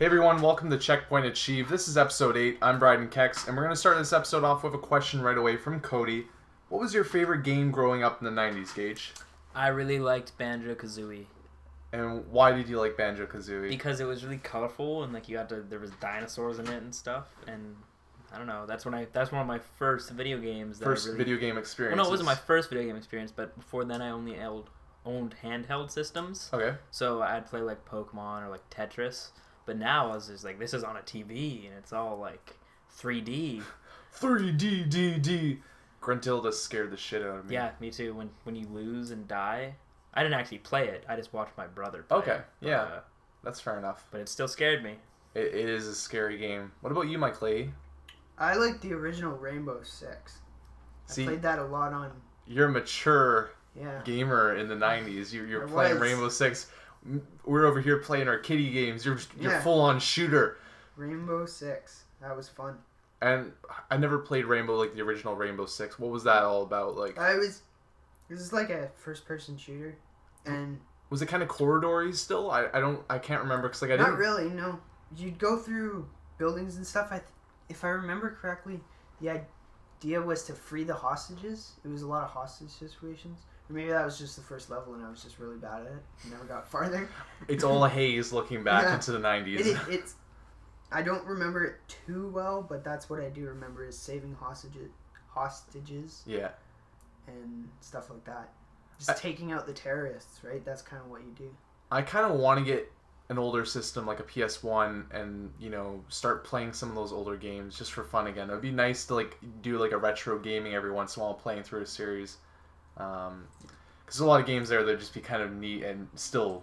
Hey everyone, welcome to Checkpoint Achieved. This is episode 8. I'm Bryden Keks, and we're going to start this episode off with a question right away from Cody. What was your favorite game growing up in the 90s, Gage? I really liked Banjo-Kazooie. And why did you like Banjo-Kazooie? Because it was really colorful and there was dinosaurs in it and stuff, and I don't know, that's one of my first video games Video game experience. Well, no, it wasn't my first video game experience, but before then I only owned handheld systems. Okay. So I'd play like Pokemon or like Tetris. But now I was just like, this is on a TV and it's all like 3D. 3D. Gruntilda scared the shit out of me. Yeah, me too. When you lose and die, I didn't actually play it. I just watched my brother play Okay, it. yeah, that's fair enough. But it still scared me. It is a scary game. What about you, Mike Leahy? I like the original Rainbow Six. I played that a lot on. You're a mature gamer in the 90s. You're playing Rainbow Six. We're over here playing our kiddie games. You're full-on shooter. Rainbow Six. That was fun. And I never played Rainbow, like the original Rainbow Six. What was that all about? Like, this is like a first-person shooter, and was it kind of corridory still? I can't remember because like not really. No, you'd go through buildings and stuff. If I remember correctly, the idea was to free the hostages. It was a lot of hostage situations. Or maybe that was just the first level and I was just really bad at it. Never got farther. It's all a haze looking back into the 90s. I don't remember it too well, but that's what I do remember is saving hostages. Yeah. And stuff like that. Just taking out the terrorists, right? That's kind of what you do. I kind of want to get an older system like a PS1 and, start playing some of those older games just for fun again. It would be nice to like do like a retro gaming every once in a while playing through a series. Because a lot of games there that'd just be kind of neat and still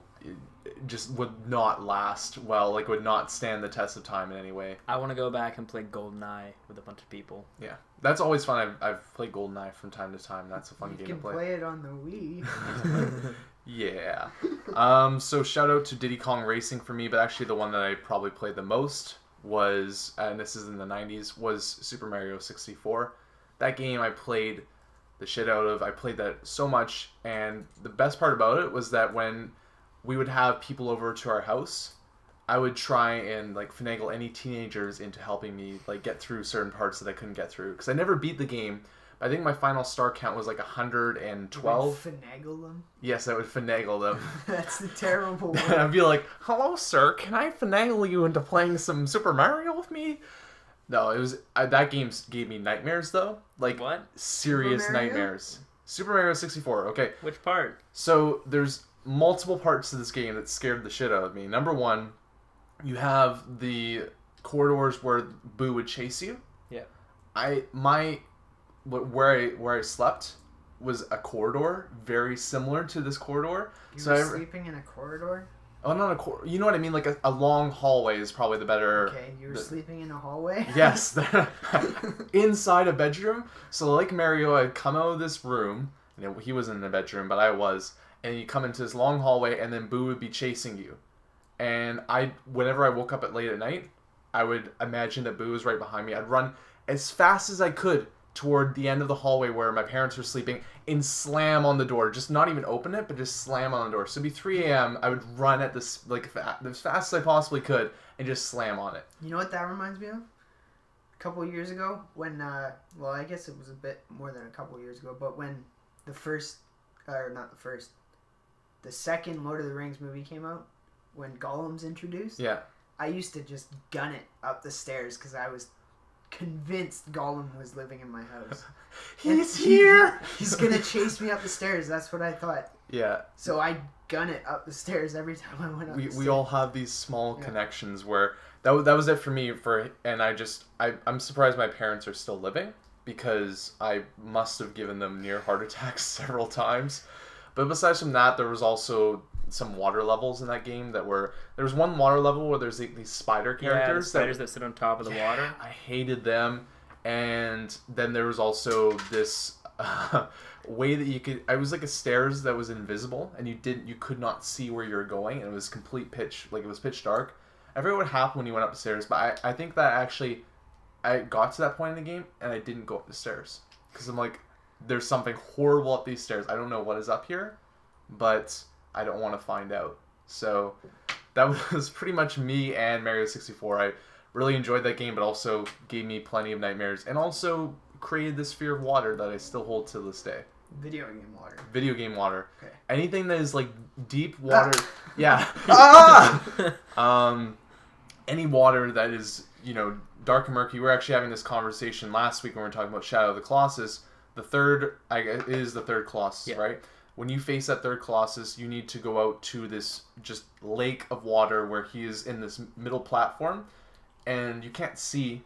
just would not last well, like would not stand the test of time in any way. I want to go back and play GoldenEye with a bunch of people. Yeah, that's always fun. I've played GoldenEye from time to time. That's a fun game to play. You can play it on the Wii. Yeah. So shout out to Diddy Kong Racing for me, but actually the one that I probably played the most was, and this is in the 90s, was Super Mario 64. That game I played the shit out of. I played that so much, and the best part about it was that when we would have people over to our house, I would try and like finagle any teenagers into helping me like get through certain parts that I couldn't get through because I never beat the game. I think my final star count was like 112. You would finagle them? Yes, I would finagle them. That's the terrible one. I'd be like, "Hello, sir. Can I finagle you into playing some Super Mario with me?" No, it was that game gave me nightmares though. Like what? Serious nightmares. Super Mario 64. Okay. Which part? So there's multiple parts to this game that scared the shit out of me. Number one, you have the corridors where Boo would chase you. Yeah. Where I slept was a corridor very similar to this corridor. You were sleeping in a corridor? Oh, not a corridor. You know what I mean? Like a long hallway is probably the better... Okay, you were sleeping in a hallway? Yes. Inside a bedroom. So like Mario, I'd come out of this room. He wasn't in the bedroom, but I was. And you come into this long hallway, and then Boo would be chasing you. And whenever I woke up late at night, I would imagine that Boo was right behind me. I'd run as fast as I could toward the end of the hallway where my parents were sleeping and slam on the door. Just not even open it, but just slam on the door. So it'd be 3 a.m. I would run at this like as fast as I possibly could and just slam on it. You know what that reminds me of? A couple of years ago when, well, I guess it was a bit more than a couple of years ago, but when the second Lord of the Rings movie came out, when Gollum's introduced, I used to just gun it up the stairs because I was convinced Gollum was living in my house. He's here! He's gonna chase me up the stairs. That's what I thought. Yeah. So I gun it up the stairs every time I went up the stairs. We all have these small connections where that was it for me. And I'm surprised my parents are still living because I must have given them near heart attacks several times. But besides from that, there was also some water levels in that game there was one water level where there's these spider characters. Yeah, the spiders that sit on top of the water. I hated them. And then there was also this way that you could, I was like a stairs that was invisible and you could not see where you were going, and it was complete pitch, like it was pitch dark. I forget what happened when you went up the stairs, but I think that actually I got to that point in the game and I didn't go up the stairs because I'm like, there's something horrible up these stairs. I don't know what is up here, but I don't want to find out. So that was pretty much me and Mario 64. I really enjoyed that game, but also gave me plenty of nightmares, and also created this fear of water that I still hold to this day. Video game water. Video game water. Okay. Anything that is like deep water. Yeah. Any water that is, dark and murky. We were actually having this conversation last week when we were talking about Shadow of the Colossus. The third, it is the third Colossus, right? When you face that third Colossus, you need to go out to this just lake of water where he is in this middle platform, and you can't see.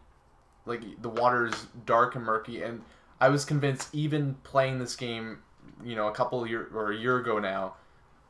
Like, the water is dark and murky, and I was convinced, even playing this game, a year ago now,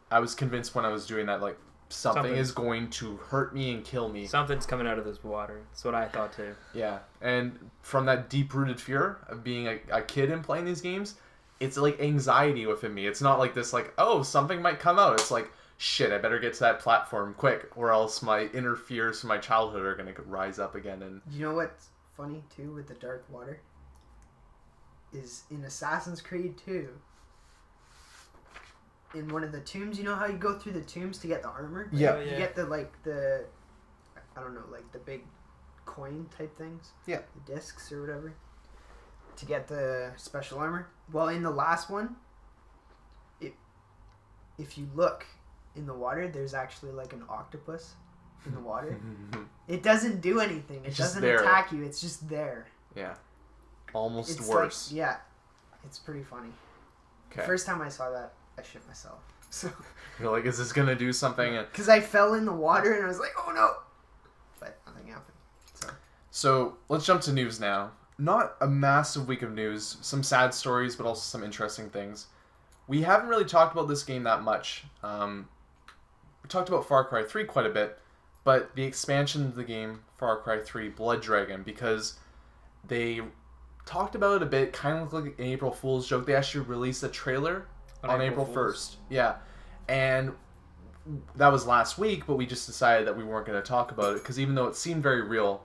I was convinced when I was doing that, like, something is going to hurt me and kill me. Something's coming out of this water. That's what I thought too. Yeah, and from that deep-rooted fear of being a kid and playing these games, it's like anxiety within me. It's not like this, like, oh, something might come out. It's like, shit, I better get to that platform quick, or else my inner fears from my childhood are going to rise up again. And you know what's funny, too, with the dark water? Is in Assassin's Creed 2, in one of the tombs, you know how you go through the tombs to get the armor? Yeah. You get the I don't know, like the big coin type things? Yeah. The discs or whatever. To get the special armor. Well, in the last one, if you look in the water, there's actually like an octopus in the water. It doesn't do anything. It doesn't attack you. It's just there. Yeah. Almost It's worse. Like, yeah. It's pretty funny. Okay. The first time I saw that, I shit myself. So You're like, is this going to do something? because I fell in the water and I was like, oh no! But nothing happened. So let's jump to news now. Not a massive week of news. Some sad stories, but also some interesting things. We haven't really talked about this game that much. We talked about Far Cry 3 quite a bit, but the expansion of the game, Far Cry 3 Blood Dragon, because they talked about it a bit, kind of looked like an April Fool's joke. They actually released a trailer on April 1st. Yeah. And that was last week, but we just decided that we weren't going to talk about it, because even though it seemed very real,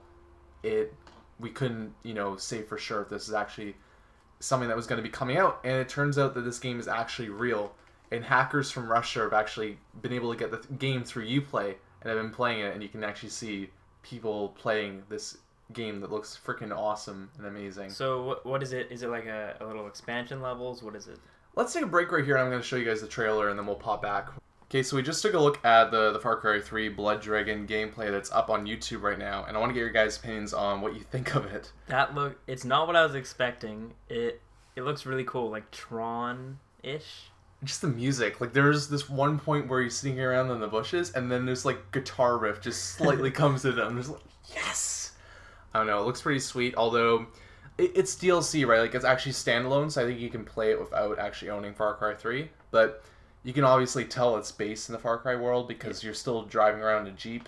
we couldn't, say for sure if this is actually something that was going to be coming out. And it turns out that this game is actually real. And hackers from Russia have actually been able to get the game through Uplay and have been playing it. And you can actually see people playing this game that looks freaking awesome and amazing. So what is it? Is it like a little expansion levels? What is it? Let's take a break right here, and I'm going to show you guys the trailer, and then we'll pop back. Okay, so we just took a look at the Far Cry 3 Blood Dragon gameplay that's up on YouTube right now, and I want to get your guys' opinions on what you think of it. It's not what I was expecting. It looks really cool, like Tron-ish. Just the music. Like, there's this one point where he's sneaking around in the bushes, and then this, like, guitar riff just slightly comes to them. There's like, yes! I don't know, it looks pretty sweet, although it's DLC, right? Like, it's actually standalone, so I think you can play it without actually owning Far Cry 3, but you can obviously tell it's based in the Far Cry world because you're still driving around a Jeep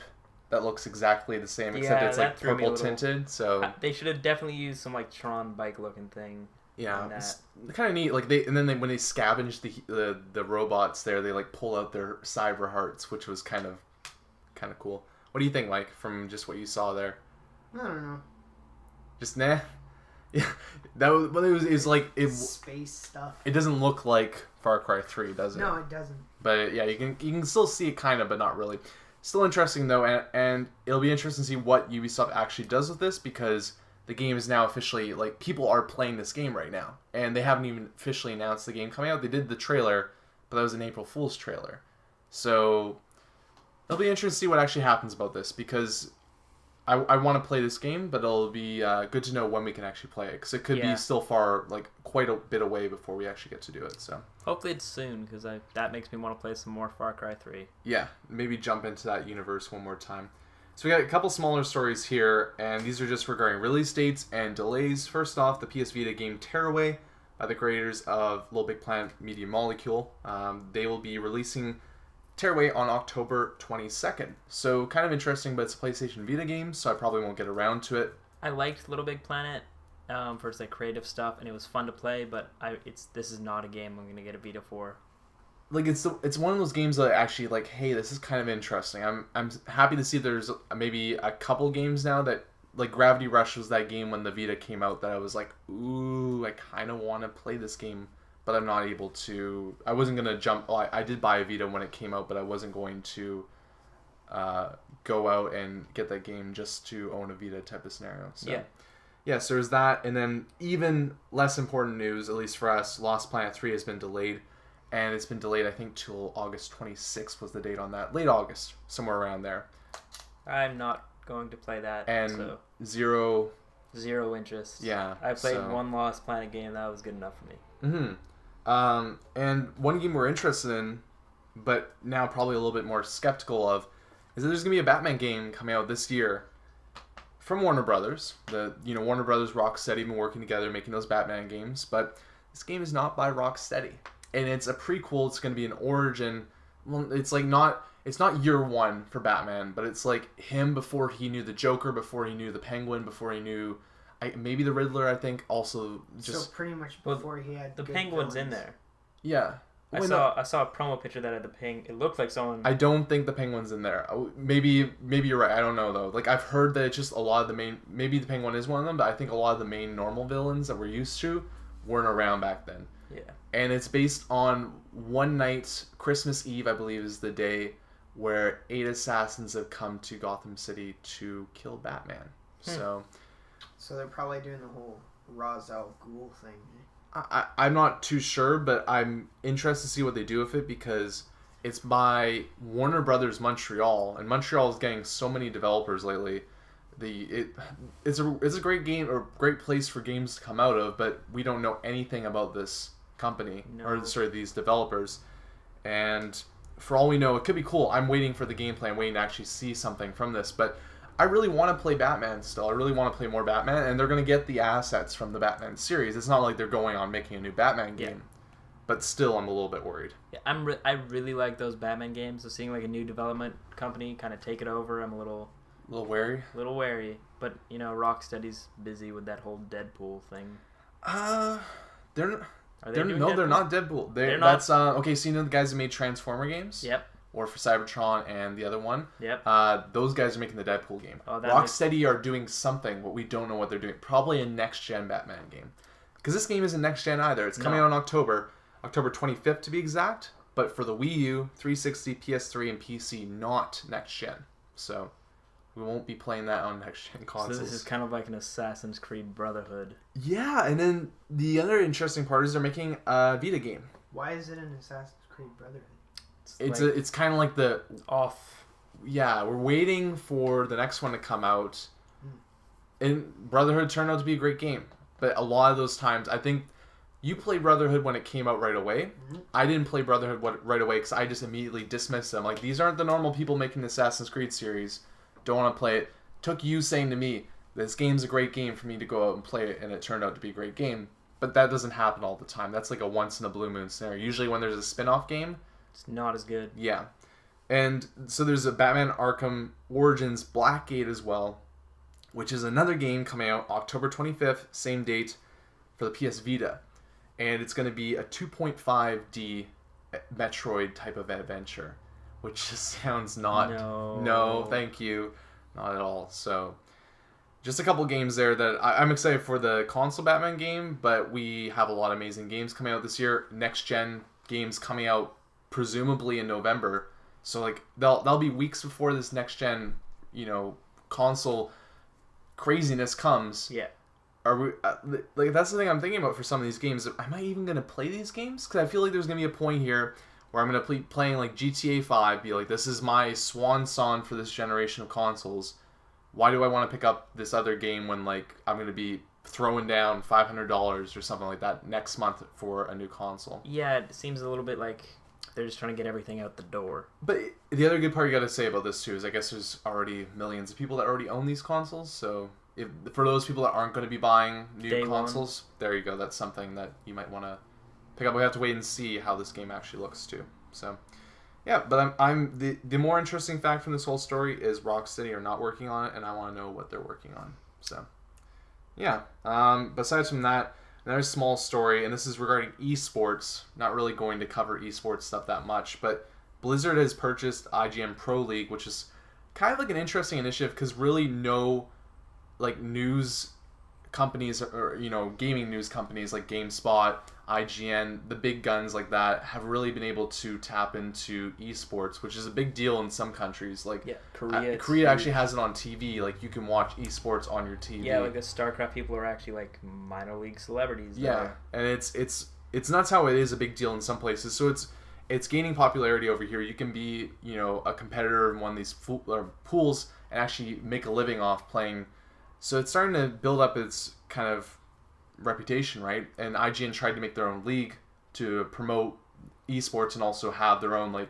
that looks exactly the same, except it's like purple tinted. So they should have definitely used some like Tron bike looking thing. Yeah, it's kind of neat. Like when they scavenge the robots there, they like pull out their cyber hearts, which was kind of cool. What do you think, Mike, from just what you saw there? I don't know. Just nah. Yeah, that was. But it was like space stuff. It doesn't look like Far Cry 3, does it? No, it doesn't. But yeah, you can still see it kind of, but not really. Still interesting though, and it'll be interesting to see what Ubisoft actually does with this, because the game is now officially, like, people are playing this game right now, and they haven't even officially announced the game coming out. They did the trailer, but that was an April Fool's trailer. So it'll be interesting to see what actually happens about this, because I want to play this game, but it'll be good to know when we can actually play it, because it could be still far, like, quite a bit away before we actually get to do it. So hopefully it's soon, because that makes me want to play some more Far Cry 3. Yeah, maybe jump into that universe one more time. So we got a couple smaller stories here, and these are just regarding release dates and delays. First off, the PS Vita game Tearaway by the creators of Little Big Planet Media Molecule. They will be releasing Tearaway on October 22nd. So kind of interesting, but it's a PlayStation Vita game, so I probably won't get around to it. I liked Little Big Planet for its like creative stuff, and it was fun to play, but this is not a game I'm going to get a Vita for. Like, it's one of those games that actually, like, hey, this is kind of interesting. I'm happy to see there's maybe a couple games now that, like, Gravity Rush was that game when the Vita came out that I was like, ooh, I kind of want to play this game, but I'm not able to. I wasn't going to jump. Well, I did buy a Vita when it came out, but I wasn't going to go out and get that game just to own a Vita type of scenario. So, Yeah. yeah, so there's that. And then even less important news, at least for us, Lost Planet 3 has been delayed. And it's been delayed, I think, till August 26th was the date on that. Late August, somewhere around there. I'm not going to play that. And so. zero interest. Yeah. I played one Lost Planet game. That was good enough for me. Mm-hmm. And one game we're interested in, but now probably a little bit more skeptical of, is that there's going to be a Batman game coming out this year from Warner Brothers. Warner Brothers, Rocksteady been working together making those Batman games, but this game is not by Rocksteady. And it's a prequel. It's going to be an origin. Well, it's like it's not year one for Batman, but it's like him before he knew the Joker, before he knew the Penguin, before he knew maybe the Riddler, I think, also just... So pretty much before he had the good Penguin's villains. in there. Yeah. I saw a promo picture that had the Penguin. It looked like someone... I don't think the Penguin's in there. Maybe you're right. I don't know, though. Like, I've heard that it's just a lot of the main... Maybe the Penguin is one of them, but I think a lot of the main normal villains that we're used to weren't around back then. Yeah. And it's based on one night, Christmas Eve, I believe, is the day where 8 assassins have come to Gotham City to kill Batman. So they're probably doing the whole Ra's al Ghul thing. I'm not too sure, but I'm interested to see what they do with it because it's by Warner Brothers Montreal, and Montreal is getting so many developers lately. It's a great game or great place for games to come out of, but we don't know anything about this company these developers, and for all we know, it could be cool. I'm waiting for the gameplay. I'm waiting to actually see something from this, but I really want to play Batman still. I really want to play more Batman, and they're going to get the assets from the Batman series. It's not like they're going on making a new Batman game, but still, I'm a little bit worried. Yeah, I really like those Batman games. So seeing like a new development company kind of take it over, I'm a little wary. But Rocksteady's busy with that whole Deadpool thing. They're Deadpool? not Deadpool. They're not? That's okay. So the guys that made Transformer games. Yep. Or for Cybertron and the other one. Yep. Those guys are making the Deadpool game. Oh, Rocksteady are doing something, but we don't know what they're doing. Probably a next-gen Batman game. Because this game isn't next-gen either. It's coming out in October 25th to be exact. But for the Wii U, 360, PS3, and PC, not next-gen. So we won't be playing that on next-gen consoles. So this is kind of like an Assassin's Creed Brotherhood. Yeah, and then the other interesting part is they're making a Vita game. Why is it an Assassin's Creed Brotherhood? It's kind of like the off. Yeah, we're waiting for the next one to come out. And Brotherhood turned out to be a great game, but a lot of those times, I think you played Brotherhood when it came out right away. Mm-hmm. I didn't play Brotherhood right away because I just immediately dismissed them. Like, these aren't the normal people making the Assassin's Creed series. Don't want to play it. Took you saying to me, this game's a great game for me to go out and play it, and it turned out to be a great game. But that doesn't happen all the time. That's like a once in a blue moon scenario. Usually when there's a spin-off game, it's not as good. Yeah. And so there's a Batman Arkham Origins Blackgate as well, which is another game coming out October 25th, same date for the PS Vita. And it's going to be a 2.5D Metroid type of adventure, which just sounds No, thank you. Not at all. So just a couple games there that I'm excited for the console Batman game, but we have a lot of amazing games coming out this year. Next gen games coming out presumably in November, so like that'll be weeks before this next gen, console craziness comes. Yeah. Are we like that's the thing I'm thinking about for some of these games? Am I even gonna play these games? Because I feel like there's gonna be a point here where I'm gonna be playing like GTA 5, be like, this is my swan song for this generation of consoles. Why do I want to pick up this other game when like I'm gonna be throwing down $500 or something like that next month for a new console? Yeah, it seems a little bit like they're just trying to get everything out the door. But the other good part you got to say about this too is I guess there's already millions of people that already own these consoles. So if for those people that aren't going to be buying new consoles, there you go. That's something that you might want to pick up. We have to wait and see how this game actually looks too. So yeah, but I'm the more interesting fact from this whole story is Rocksteady are not working on it, and I want to know what they're working on. So yeah. Besides from that, another small story, and this is regarding esports. Not really going to cover esports stuff that much, but Blizzard has purchased IGN Pro League, which is kind of like an interesting initiative because really no like news companies or gaming news companies like GameSpot, IGN, the big guns like that, have really been able to tap into esports, which is a big deal in some countries. Like Korea actually has it on TV. Like you can watch esports on your TV. Yeah, like the StarCraft people are actually like minor league celebrities. Yeah, and it's nuts how it is a big deal in some places. So it's gaining popularity over here. You can be, you know, a competitor in one of these pools and actually make a living off playing. So it's starting to build up its kind of reputation, right? And IGN tried to make their own league to promote esports and also have their own like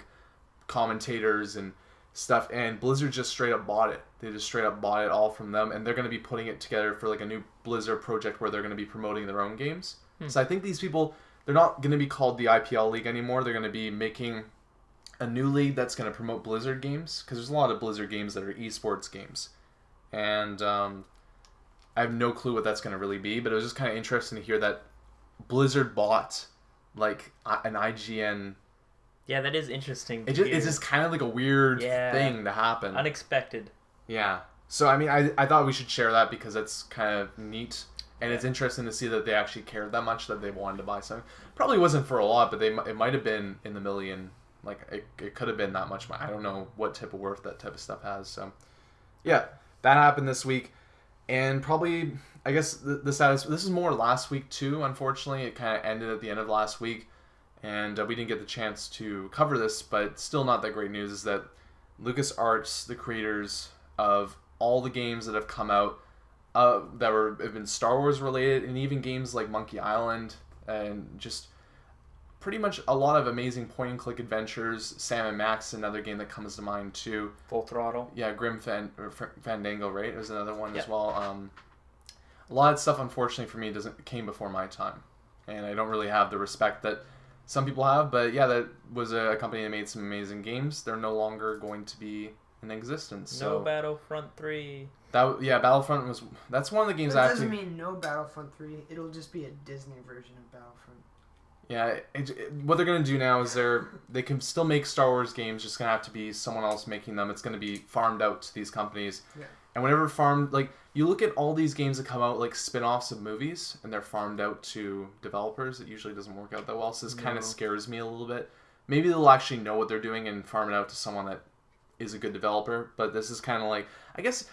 commentators and stuff. And Blizzard just straight up bought it. They just straight up bought it all from them, and they're going to be putting it together for like a new Blizzard project where they're going to be promoting their own games. So I think these people, they're not going to be called the IPL League anymore. They're going to be making a new league that's going to promote Blizzard games, because there's a lot of Blizzard games that are esports games. And I have no clue what that's going to really be, but it was just kind of interesting to hear that Blizzard bought like an IGN. Yeah, that is interesting. It's just kind of like a weird thing to happen. Unexpected. Yeah. So, I mean, I thought we should share that because it's kind of neat. And it's interesting to see that they actually cared that much that they wanted to buy something. Probably wasn't for a lot, but it might have been in the million. Like, it could have been that much. I don't know what type of worth that type of stuff has. So, yeah, that happened this week. And probably, I guess, the status... This is more last week, too, unfortunately. It kind of ended at the end of last week. And we didn't get the chance to cover this, but still not that great news, is that LucasArts, the creators of all the games that have come out, that have been Star Wars related, and even games like Monkey Island, and just pretty much a lot of amazing point-and-click adventures. Sam & Max, another game that comes to mind too. Full Throttle. Yeah, Grim Fandango, right? It was another one as well. A lot of stuff, unfortunately for me, came before my time, and I don't really have the respect that some people have. But yeah, that was a company that made some amazing games. They're no longer going to be in existence. No Battlefront 3. Battlefront that's one of the games that doesn't mean no Battlefront 3. It'll just be a Disney version of Battlefront. Yeah, what they're going to do now is they can still make Star Wars games, just going to have to be someone else making them. It's going to be farmed out to these companies. Yeah. And whenever farmed, like, you look at all these games that come out, like, spin-offs of movies, and they're farmed out to developers, it usually doesn't work out that well, so this kind of scares me a little bit. Maybe they'll actually know what they're doing and farm it out to someone that is a good developer, but this is kind of like, I guess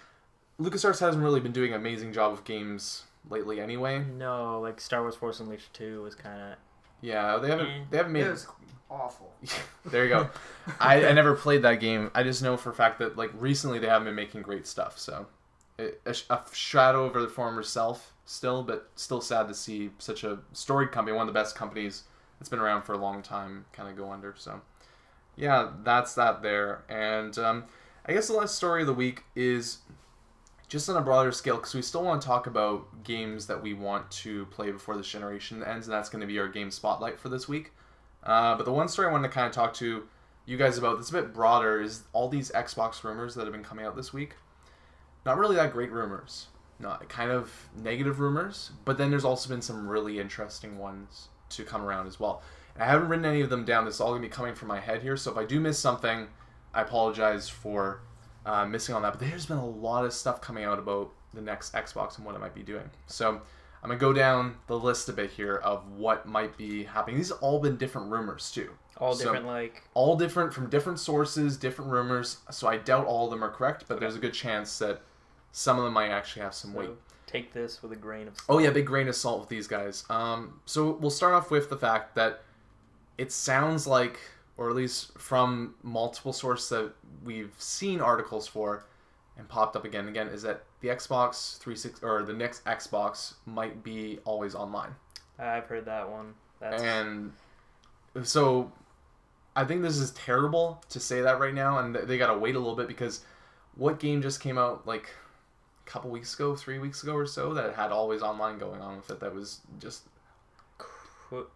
LucasArts hasn't really been doing an amazing job of games lately anyway. No, like Star Wars Force Unleashed 2 was kind of... Yeah, they haven't made... It was awful. There you go. I never played that game. I just know for a fact that like recently they haven't been making great stuff, so a shadow over the former self still, but still sad to see such a storied company, one of the best companies that's been around for a long time, kind of go under. So yeah, that's that there. And I guess the last story of the week is just on a broader scale, because we still want to talk about games that we want to play before this generation ends, and that's going to be our game spotlight for this week. But the one story I wanted to kind of talk to you guys about that's a bit broader is all these Xbox rumors that have been coming out this week. Not really that great rumors. Not kind of negative rumors, but then there's also been some really interesting ones to come around as well. And I haven't written any of them down. This is all going to be coming from my head here, so if I do miss something, I apologize for missing on that. But there's been a lot of stuff coming out about the next Xbox and what it might be doing. So I'm going to go down the list a bit here of what might be happening. These have all been different rumors too. All different from different sources, different rumors. So I doubt all of them are correct, but there's a good chance that some of them might actually have some weight. Take this with a grain of salt. Oh yeah, big grain of salt with these guys. So we'll start off with the fact that it sounds like, or at least from multiple sources that we've seen articles for and popped up again and again, is that the Xbox 360 or the next Xbox might be always online. I've heard that one. And so I think this is terrible to say that right now, and they gotta wait a little bit, because what game just came out like a couple weeks ago, 3 weeks ago or so, that had always online going on with it? That was just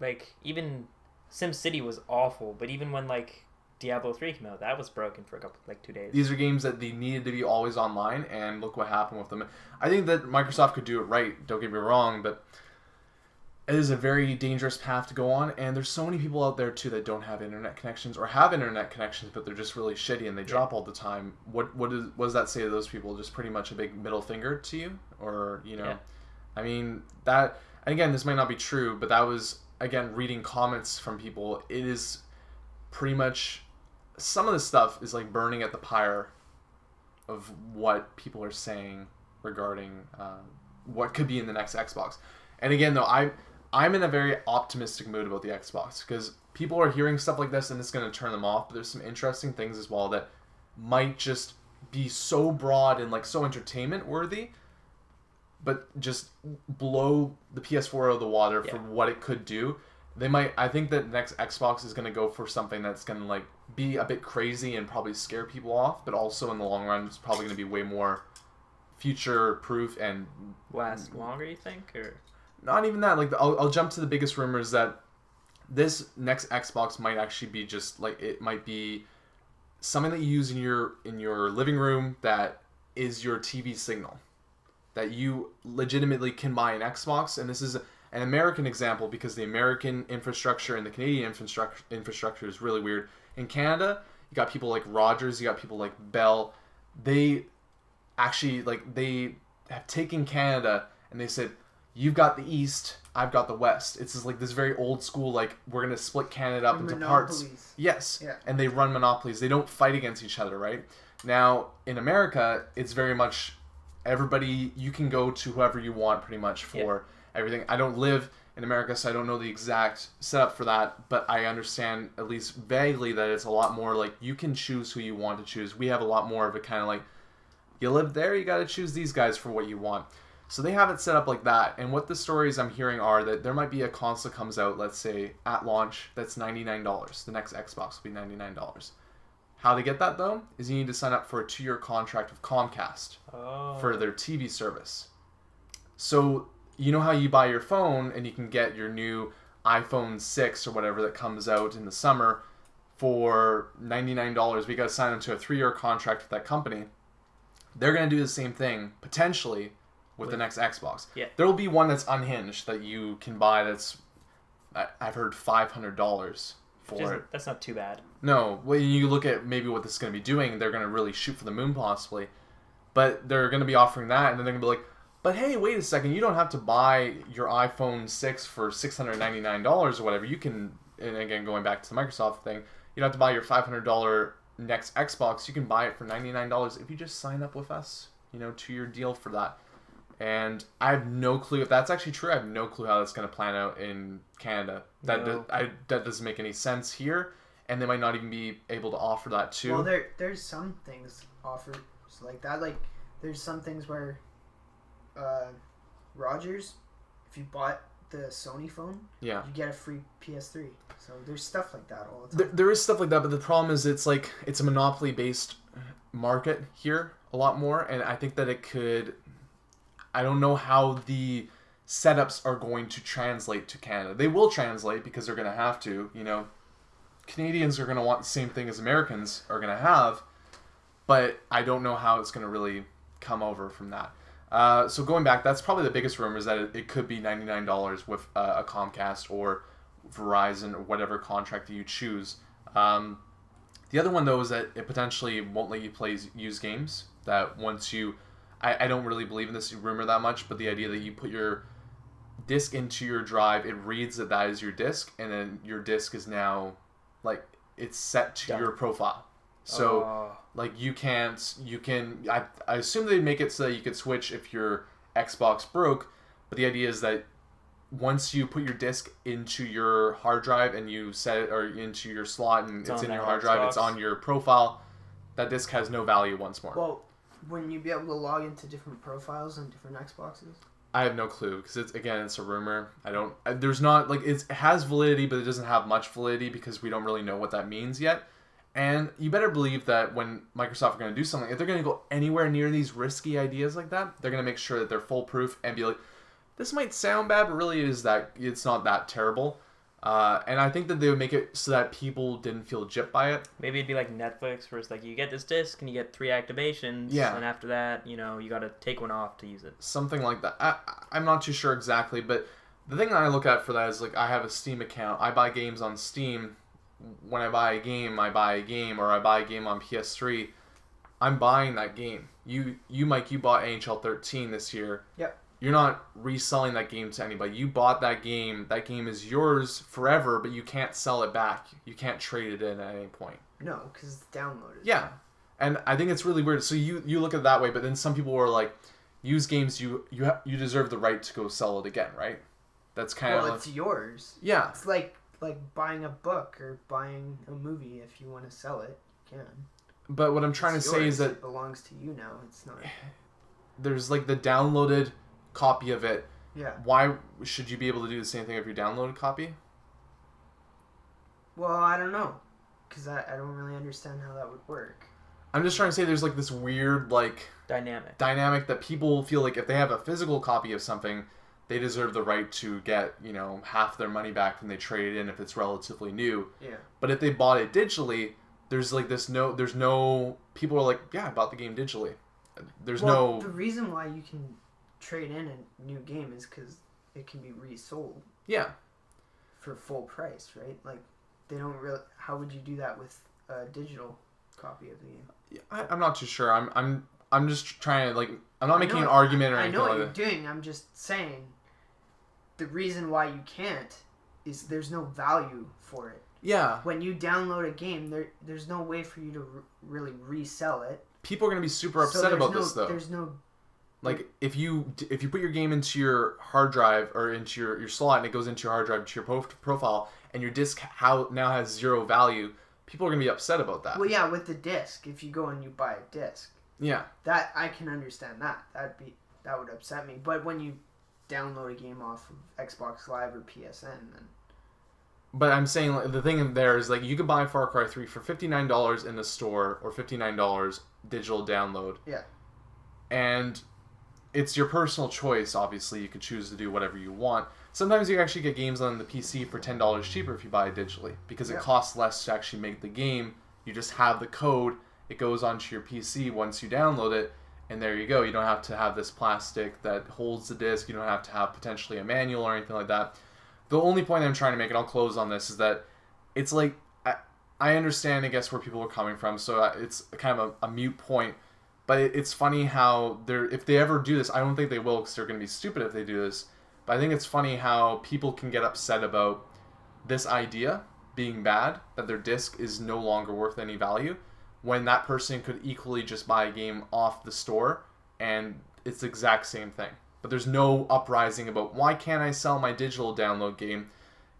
like, even SimCity was awful, but even when like Diablo 3 came out, that was broken for 2 days. These are games that they needed to be always online, and look what happened with them. I think that Microsoft could do it right, don't get me wrong, but it is a very dangerous path to go on, and there's so many people out there too that don't have internet connections, or have internet connections but they're just really shitty and they drop all the time. What does that say to those people? Just pretty much a big middle finger to you? Or, you know, I mean, that, and again, this might not be true, but that was again, reading comments from people, it is pretty much some of the stuff is like burning at the pyre of what people are saying regarding what could be in the next Xbox. And again, though, I'm in a very optimistic mood about the Xbox because people are hearing stuff like this and it's going to turn them off. But there's some interesting things as well that might just be so broad and like so entertainment worthy, but just blow the PS4 out of the water for what it could do. I think that next Xbox is going to go for something that's going to like be a bit crazy and probably scare people off, but also in the long run, it's probably going to be way more future proof and last longer, you think? Or not even that. Like, I'll jump to the biggest rumors that this next Xbox might actually be just like, it might be something that you use in your living room that is your TV signal, that you legitimately can buy an Xbox. And this is an American example because the American infrastructure and the Canadian infrastructure is really weird. In Canada, you got people like Rogers, you got people like Bell. They actually, like, they have taken Canada and they said, you've got the East, I've got the West. It's just like this very old school, like, we're going to split Canada up into parts. Yes. Yeah. And they run monopolies. They don't fight against each other, right? Now, in America, it's very much everybody, you can go to whoever you want pretty much for everything. I don't live in America, so I don't know the exact setup for that, but I understand at least vaguely that it's a lot more like you can choose who you want to choose. We have a lot more of a kind of like, you live there, you got to choose these guys for what you want. So they have it set up like that. And what the stories I'm hearing are that there might be a console comes out, let's say at launch, that's $99. The next Xbox will be $99. How to get that though is you need to sign up for a 2-year contract with Comcast for their TV service. So you know how you buy your phone and you can get your new iPhone 6 or whatever that comes out in the summer for $99. We got to sign into a 3-year contract with that company. They're going to do the same thing potentially with the next Xbox. Yeah. There will be one that's unhinged that you can buy that's, I've heard $500 for it. That's not too bad. No, when you look at maybe what this is going to be doing, they're going to really shoot for the moon possibly. But they're going to be offering that, and then they're going to be like, but hey, wait a second, you don't have to buy your iPhone 6 for $699 or whatever. You can, and again, going back to the Microsoft thing, you don't have to buy your $500 next Xbox. You can buy it for $99 if you just sign up with us, 2-year deal for that. And I have no clue if that's actually true. I have no clue how that's going to plan out in Canada. That doesn't make any sense here, and they might not even be able to offer that too. Well, there's some things offered like that. Like there's some things where Rogers, if you bought the Sony phone, you get a free PS3. So there's stuff like that all the time. There is stuff like that, but the problem is it's a monopoly based market here a lot more, and I think that it could. I don't know how the setups are going to translate to Canada. They will translate because they're going to have to. Canadians are going to want the same thing as Americans are going to have, but I don't know how it's going to really come over from that. So going back, that's probably the biggest rumor is that it could be $99 with a Comcast or Verizon or whatever contract that you choose. The other one, though, is that it potentially won't let you play used games. That once you... I don't really believe in this rumor that much, but the idea that you put your disc into your drive, it reads that is your disc, and then your disc is now, it's set to your profile. So, I assume they'd make it so that you could switch if your Xbox broke, but the idea is that once you put your disc into your hard drive and you set it, or into your slot and it's in your hard drive, it's on your profile, that disc has no value once more. Well, wouldn't you be able to log into different profiles on different Xboxes? I have no clue because it's a rumor. There's not it has validity, but it doesn't have much validity because we don't really know what that means yet. And you better believe that when Microsoft are going to do something, if they're going to go anywhere near these risky ideas like that, they're going to make sure that they're foolproof and be like, this might sound bad, but really it's not that terrible. And I think that they would make it so that people didn't feel gypped by it. Maybe it'd be like Netflix, where it's like you get this disc and you get 3 activations, and after that, you got to take one off to use it. Something like that. I'm not too sure exactly, but the thing that I look at for that is I have a Steam account. I buy games on Steam. When I buy a game, or I buy a game on PS3. I'm buying that game. You Mike, you bought NHL 13 this year. Yep. you're not reselling that game to anybody. You bought that game. That game is yours forever, but you can't sell it back. You can't trade it in at any point. No, because it's downloaded. Yeah. And I think it's really weird. So you look at it that way, but then some people were like, used games, you deserve the right to go sell it again, right? That's kind of... Well, it's yours. Yeah. It's like buying a book or buying a movie. If you want to sell it, you can. But what I'm trying to say is that... It belongs to you now. It's not... There's like the downloaded copy of it. Yeah. Why should you be able to do the same thing if you downloaded copy? Well, I don't know. Because I don't really understand how that would work. I'm just trying to say there's like this weird like... Dynamic that people feel like if they have a physical copy of something, they deserve the right to get, you know, half their money back when they trade it in if it's relatively new. Yeah. But if they bought it digitally, there's like there's no people are like, yeah, I bought the game digitally. The reason why you can trade in a new game is because it can be resold. Yeah. For full price, right? Like, they don't really... How would you do that with a digital copy of the game? Yeah, I'm not too sure. I'm just trying to, like... I'm not making an argument or anything like that. I know what you're doing. I'm just saying the reason why you can't is there's no value for it. Yeah. When you download a game, there's no way for you to really resell it. People are going to be super upset about this, though. There's no... Like, if you put your game into your hard drive or into your slot and it goes into your hard drive to your profile and your disc now has zero value, people are going to be upset about that. Well, yeah, with the disc, if you go and you buy a disc. Yeah. That, I can understand that. That would upset me. But when you download a game off of Xbox Live or PSN, then... But I'm saying, like, the thing there is, like, you could buy Far Cry 3 for $59 in the store or $59 digital download. Yeah. And it's your personal choice, obviously. You can choose to do whatever you want. Sometimes you actually get games on the PC for $10 cheaper if you buy it digitally. Because it costs less to actually make the game. You just have the code. It goes onto your PC once you download it. And there you go. You don't have to have this plastic that holds the disc. You don't have to have potentially a manual or anything like that. The only point I'm trying to make, and I'll close on this, is that it's like, I understand, I guess, where people are coming from, so it's kind of a mute point, but it's funny how if they ever do this, I don't think they will because they're going to be stupid if they do this, but I think it's funny how people can get upset about this idea being bad, that their disc is no longer worth any value, when that person could equally just buy a game off the store, and it's the exact same thing. But there's no uprising about why can't I sell my digital download game.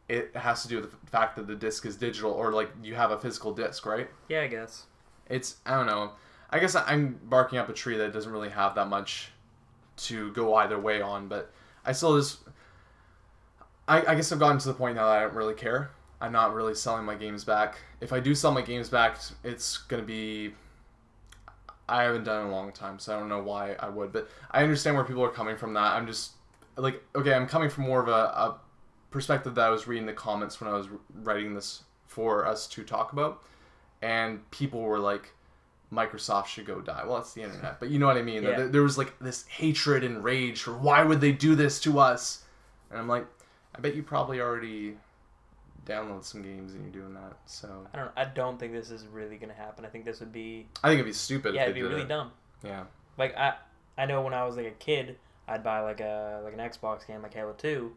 It has to do with the fact that the disc is digital, or like you have a physical disc, right? Yeah, I guess. I don't know. I guess I'm barking up a tree that doesn't really have that much to go either way on, but I still just... I guess I've gotten to the point now that I don't really care. I'm not really selling my games back. If I do sell my games back, it's going to be... I haven't done it in a long time, so I don't know why I would. But I understand where people are coming from that. I'm just, like, okay, I'm coming from more of a perspective that I was reading the comments when I was writing this for us to talk about. And people were like, Microsoft should go die. Well, it's the internet. But you know what I mean? Yeah. There was, like, this hatred and rage for why would they do this to us? And I'm like, I bet you probably already... download some games and you're doing that, so I don't think this is really gonna happen. I think this would be... I think it'd be stupid. Yeah, if it'd be really dumb. Yeah. Like, I know when I was like a kid, I'd buy like an Xbox game like Halo 2,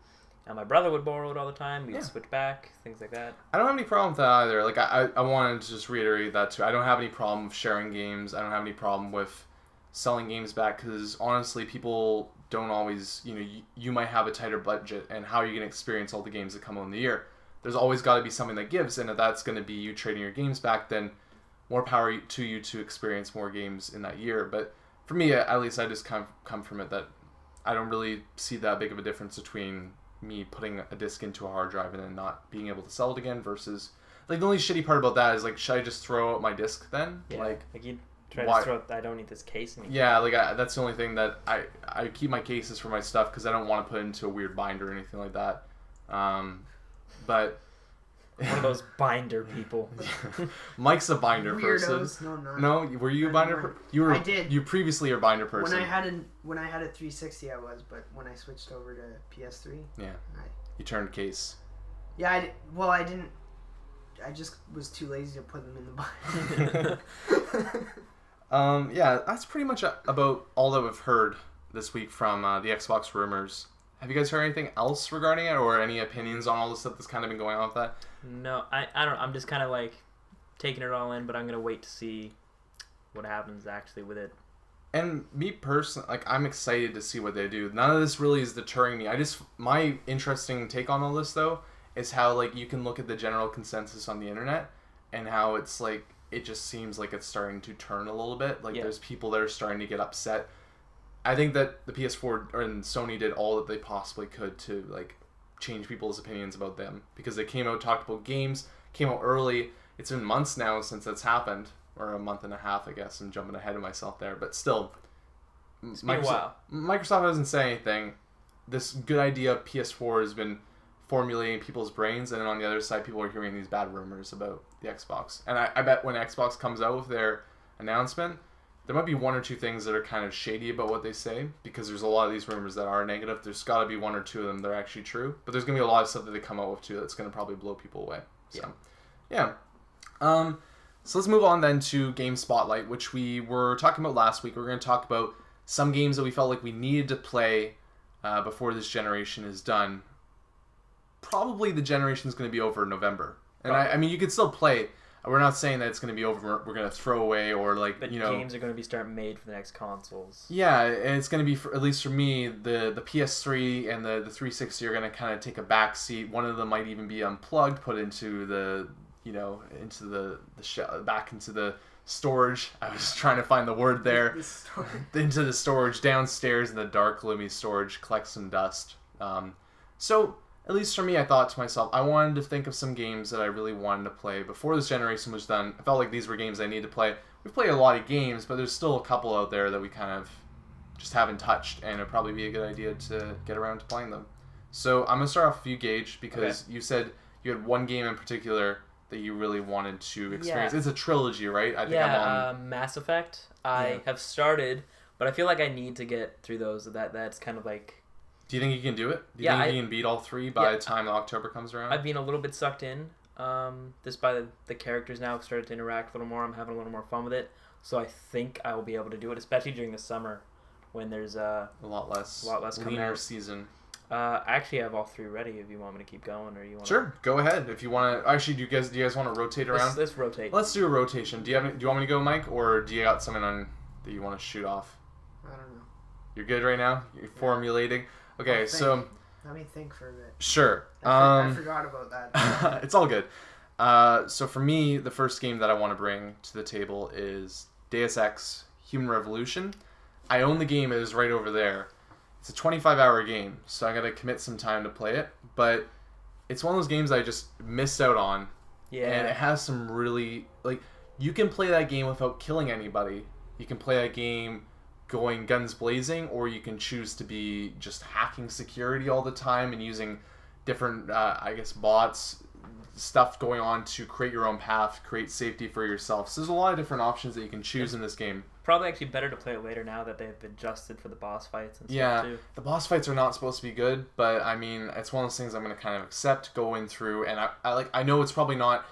and my brother would borrow it all the time. We'd switch back, things like that. I don't have any problem with that either. Like, I wanted to just reiterate that too. I don't have any problem with sharing games. I don't have any problem with selling games back, because honestly, people don't always, you might have a tighter budget, and how are you going to experience all the games that come out in the year? There's always got to be something that gives, and if that's going to be you trading your games back, then more power to you to experience more games in that year. But for me, at least, I just come from it that I don't really see that big of a difference between me putting a disc into a hard drive and then not being able to sell it again versus... Like, the only shitty part about that is, like, should I just throw out my disc then? Yeah, like you try why? to throw out, I don't need this case anymore. Yeah, like, that's the only thing that I keep my cases for my stuff because I don't want to put it into a weird binder or anything like that. But one of those binder people. Mike's a binder Weirdos. person. No, were you a binder? I did. You previously are a binder person. When I had a 360, I was, but when I switched over to PS3, you turned case. Yeah, I didn't. I just was too lazy to put them in the binder. Yeah, that's pretty much about all that we've heard this week from the Xbox rumors. Have you guys heard anything else regarding it, or any opinions on all the stuff that's kind of been going on with that? No, I don't. I'm just kind of like taking it all in, but I'm gonna wait to see what happens actually with it. And me personally, like, I'm excited to see what they do. None of this really is deterring me. My interesting take on all this, though, is how, like, you can look at the general consensus on the internet and how it's, like, it just seems like it's starting to turn a little bit. Like, there's people that are starting to get upset. I think that the PS4 and Sony did all that they possibly could to, like, change people's opinions about them. Because they came out, talked about games, came out early. It's been months now since that's happened. Or a month and a half, I guess. I'm jumping ahead of myself there. But still, It's been a while. Microsoft doesn't say anything. This good idea PS4 has been formulating people's brains. And then on the other side, people are hearing these bad rumors about the Xbox. And I bet when Xbox comes out with their announcement, there might be one or two things that are kind of shady about what they say. Because there's a lot of these rumors that are negative. There's got to be one or two of them that are actually true. But there's going to be a lot of stuff that they come out with, too, that's going to probably blow people away. So, yeah. So let's move on then to Game Spotlight, which we were talking about last week. We're going to talk about some games that we felt like we needed to play before this generation is done. Probably the generation is going to be over in November. And I mean, you could still play. We're not saying that it's going to be over. We're going to throw away or like, but games are going to be starting made for the next consoles. Yeah, and it's going to be, at least for me, the PS3 and the 360 are going to kind of take a back seat. One of them might even be unplugged, put into the... into the back into the storage. I was trying to find the word there. Into the storage downstairs in the dark, gloomy storage, collect some dust. So, at least for me, I thought to myself, I wanted to think of some games that I really wanted to play before this generation was done. I felt like these were games I need to play. We've played a lot of games, but there's still a couple out there that we kind of just haven't touched, and it'd probably be a good idea to get around to playing them. So, I'm going to start off with you, Gage, because you said you had one game in particular that you really wanted to experience. Yeah. It's a trilogy, right? I think I'm on... Mass Effect. I have started, but I feel like I need to get through those. That's kind of like... Do you think you can do it? Do you think you can beat all three by the time October comes around? I've been a little bit sucked in. Just by the characters now have started to interact a little more. I'm having a little more fun with it. So I think I will be able to do it, especially during the summer when there's a lot less coming leaner out. season. I actually have all three ready if you want me to keep going, or you want. Sure, go ahead if you want to. Actually, do you guys want to rotate around? Let's rotate. Let's do a rotation. Do you want me to go, Mike, or do you got something on that you want to shoot off? I don't know. You're good right now. You're formulating. Okay, so let me think for a bit. Sure. I forgot about that. It's all good. So for me, the first game that I want to bring to the table is Deus Ex: Human Revolution. I own the game. It is right over there. It's a 25-hour game, so I got to commit some time to play it. But it's one of those games I just missed out on. Yeah. And it has some really... Like, you can play that game without killing anybody. You can play that game going guns blazing, or you can choose to be just hacking security all the time and using different, bots, stuff going on to create your own path, create safety for yourself. So there's a lot of different options that you can choose in this game. Probably actually better to play it later now that they've adjusted for the boss fights and stuff too. The boss fights are not supposed to be good, but I mean, it's one of those things I'm going to kind of accept going through, and I know it's probably not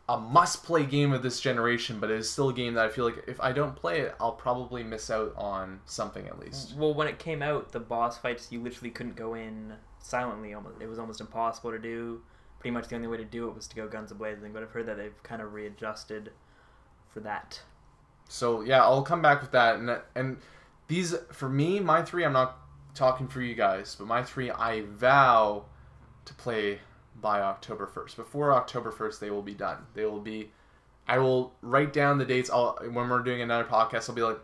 a must-play game of this generation, but it is still a game that I feel like if I don't play it, I'll probably miss out on something at least. Well, when it came out, the boss fights, you literally couldn't go in silently. It was almost impossible to do. Pretty much the only way to do it was to go guns a-blazing, but I've heard that they've kind of readjusted for that. So, yeah, I'll come back with that. And these, for me, my three, I'm not talking for you guys, but my three, I vow to play by October 1st. Before October 1st, they will be done. I will write down the dates. When we're doing another podcast, I'll be like,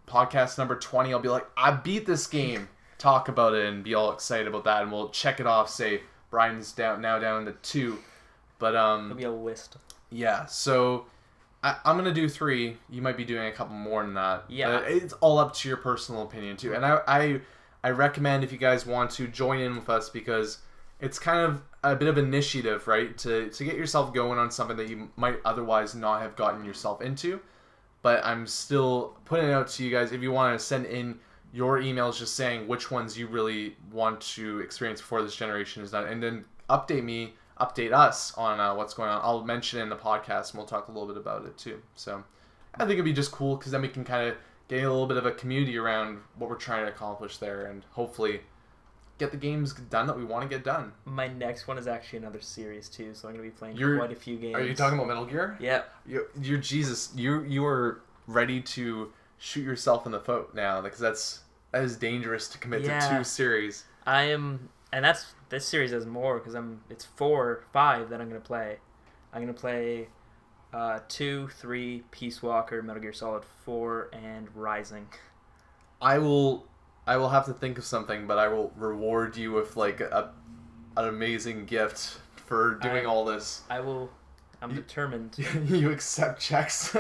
podcast number 20, I'll be like, I beat this game. Talk about it and be all excited about that. And we'll check it off, say, Bryden's now down to 2. But, There'll be a list. Yeah, so... I'm going to do 3. You might be doing a couple more than that. Yeah. But it's all up to your personal opinion, too. And I recommend if you guys want to join in with us because it's kind of a bit of initiative, right? To get yourself going on something that you might otherwise not have gotten yourself into. But I'm still putting it out to you guys if you want to send in your emails just saying which ones you really want to experience before this generation is done. And then update us on what's going on. I'll mention it in the podcast, and we'll talk a little bit about it too. So I think it'd be just cool because then we can kind of getting a little bit of a community around what we're trying to accomplish there, and hopefully get the games done that we want to get done. My next one is actually another series too, so I'm going to be playing quite a few games. Are you talking about Metal Gear? Yeah. You're Jesus. You are ready to shoot yourself in the foot now, because that is dangerous to commit to 2 series. I am, and this series has more because it's 4, 5 that I'm going to play. I'm going to play 2, 3, Peace Walker, Metal Gear Solid 4, and Rising. I will have to think of something, but I will reward you with like an amazing gift for doing all this. I'm determined. You accept checks.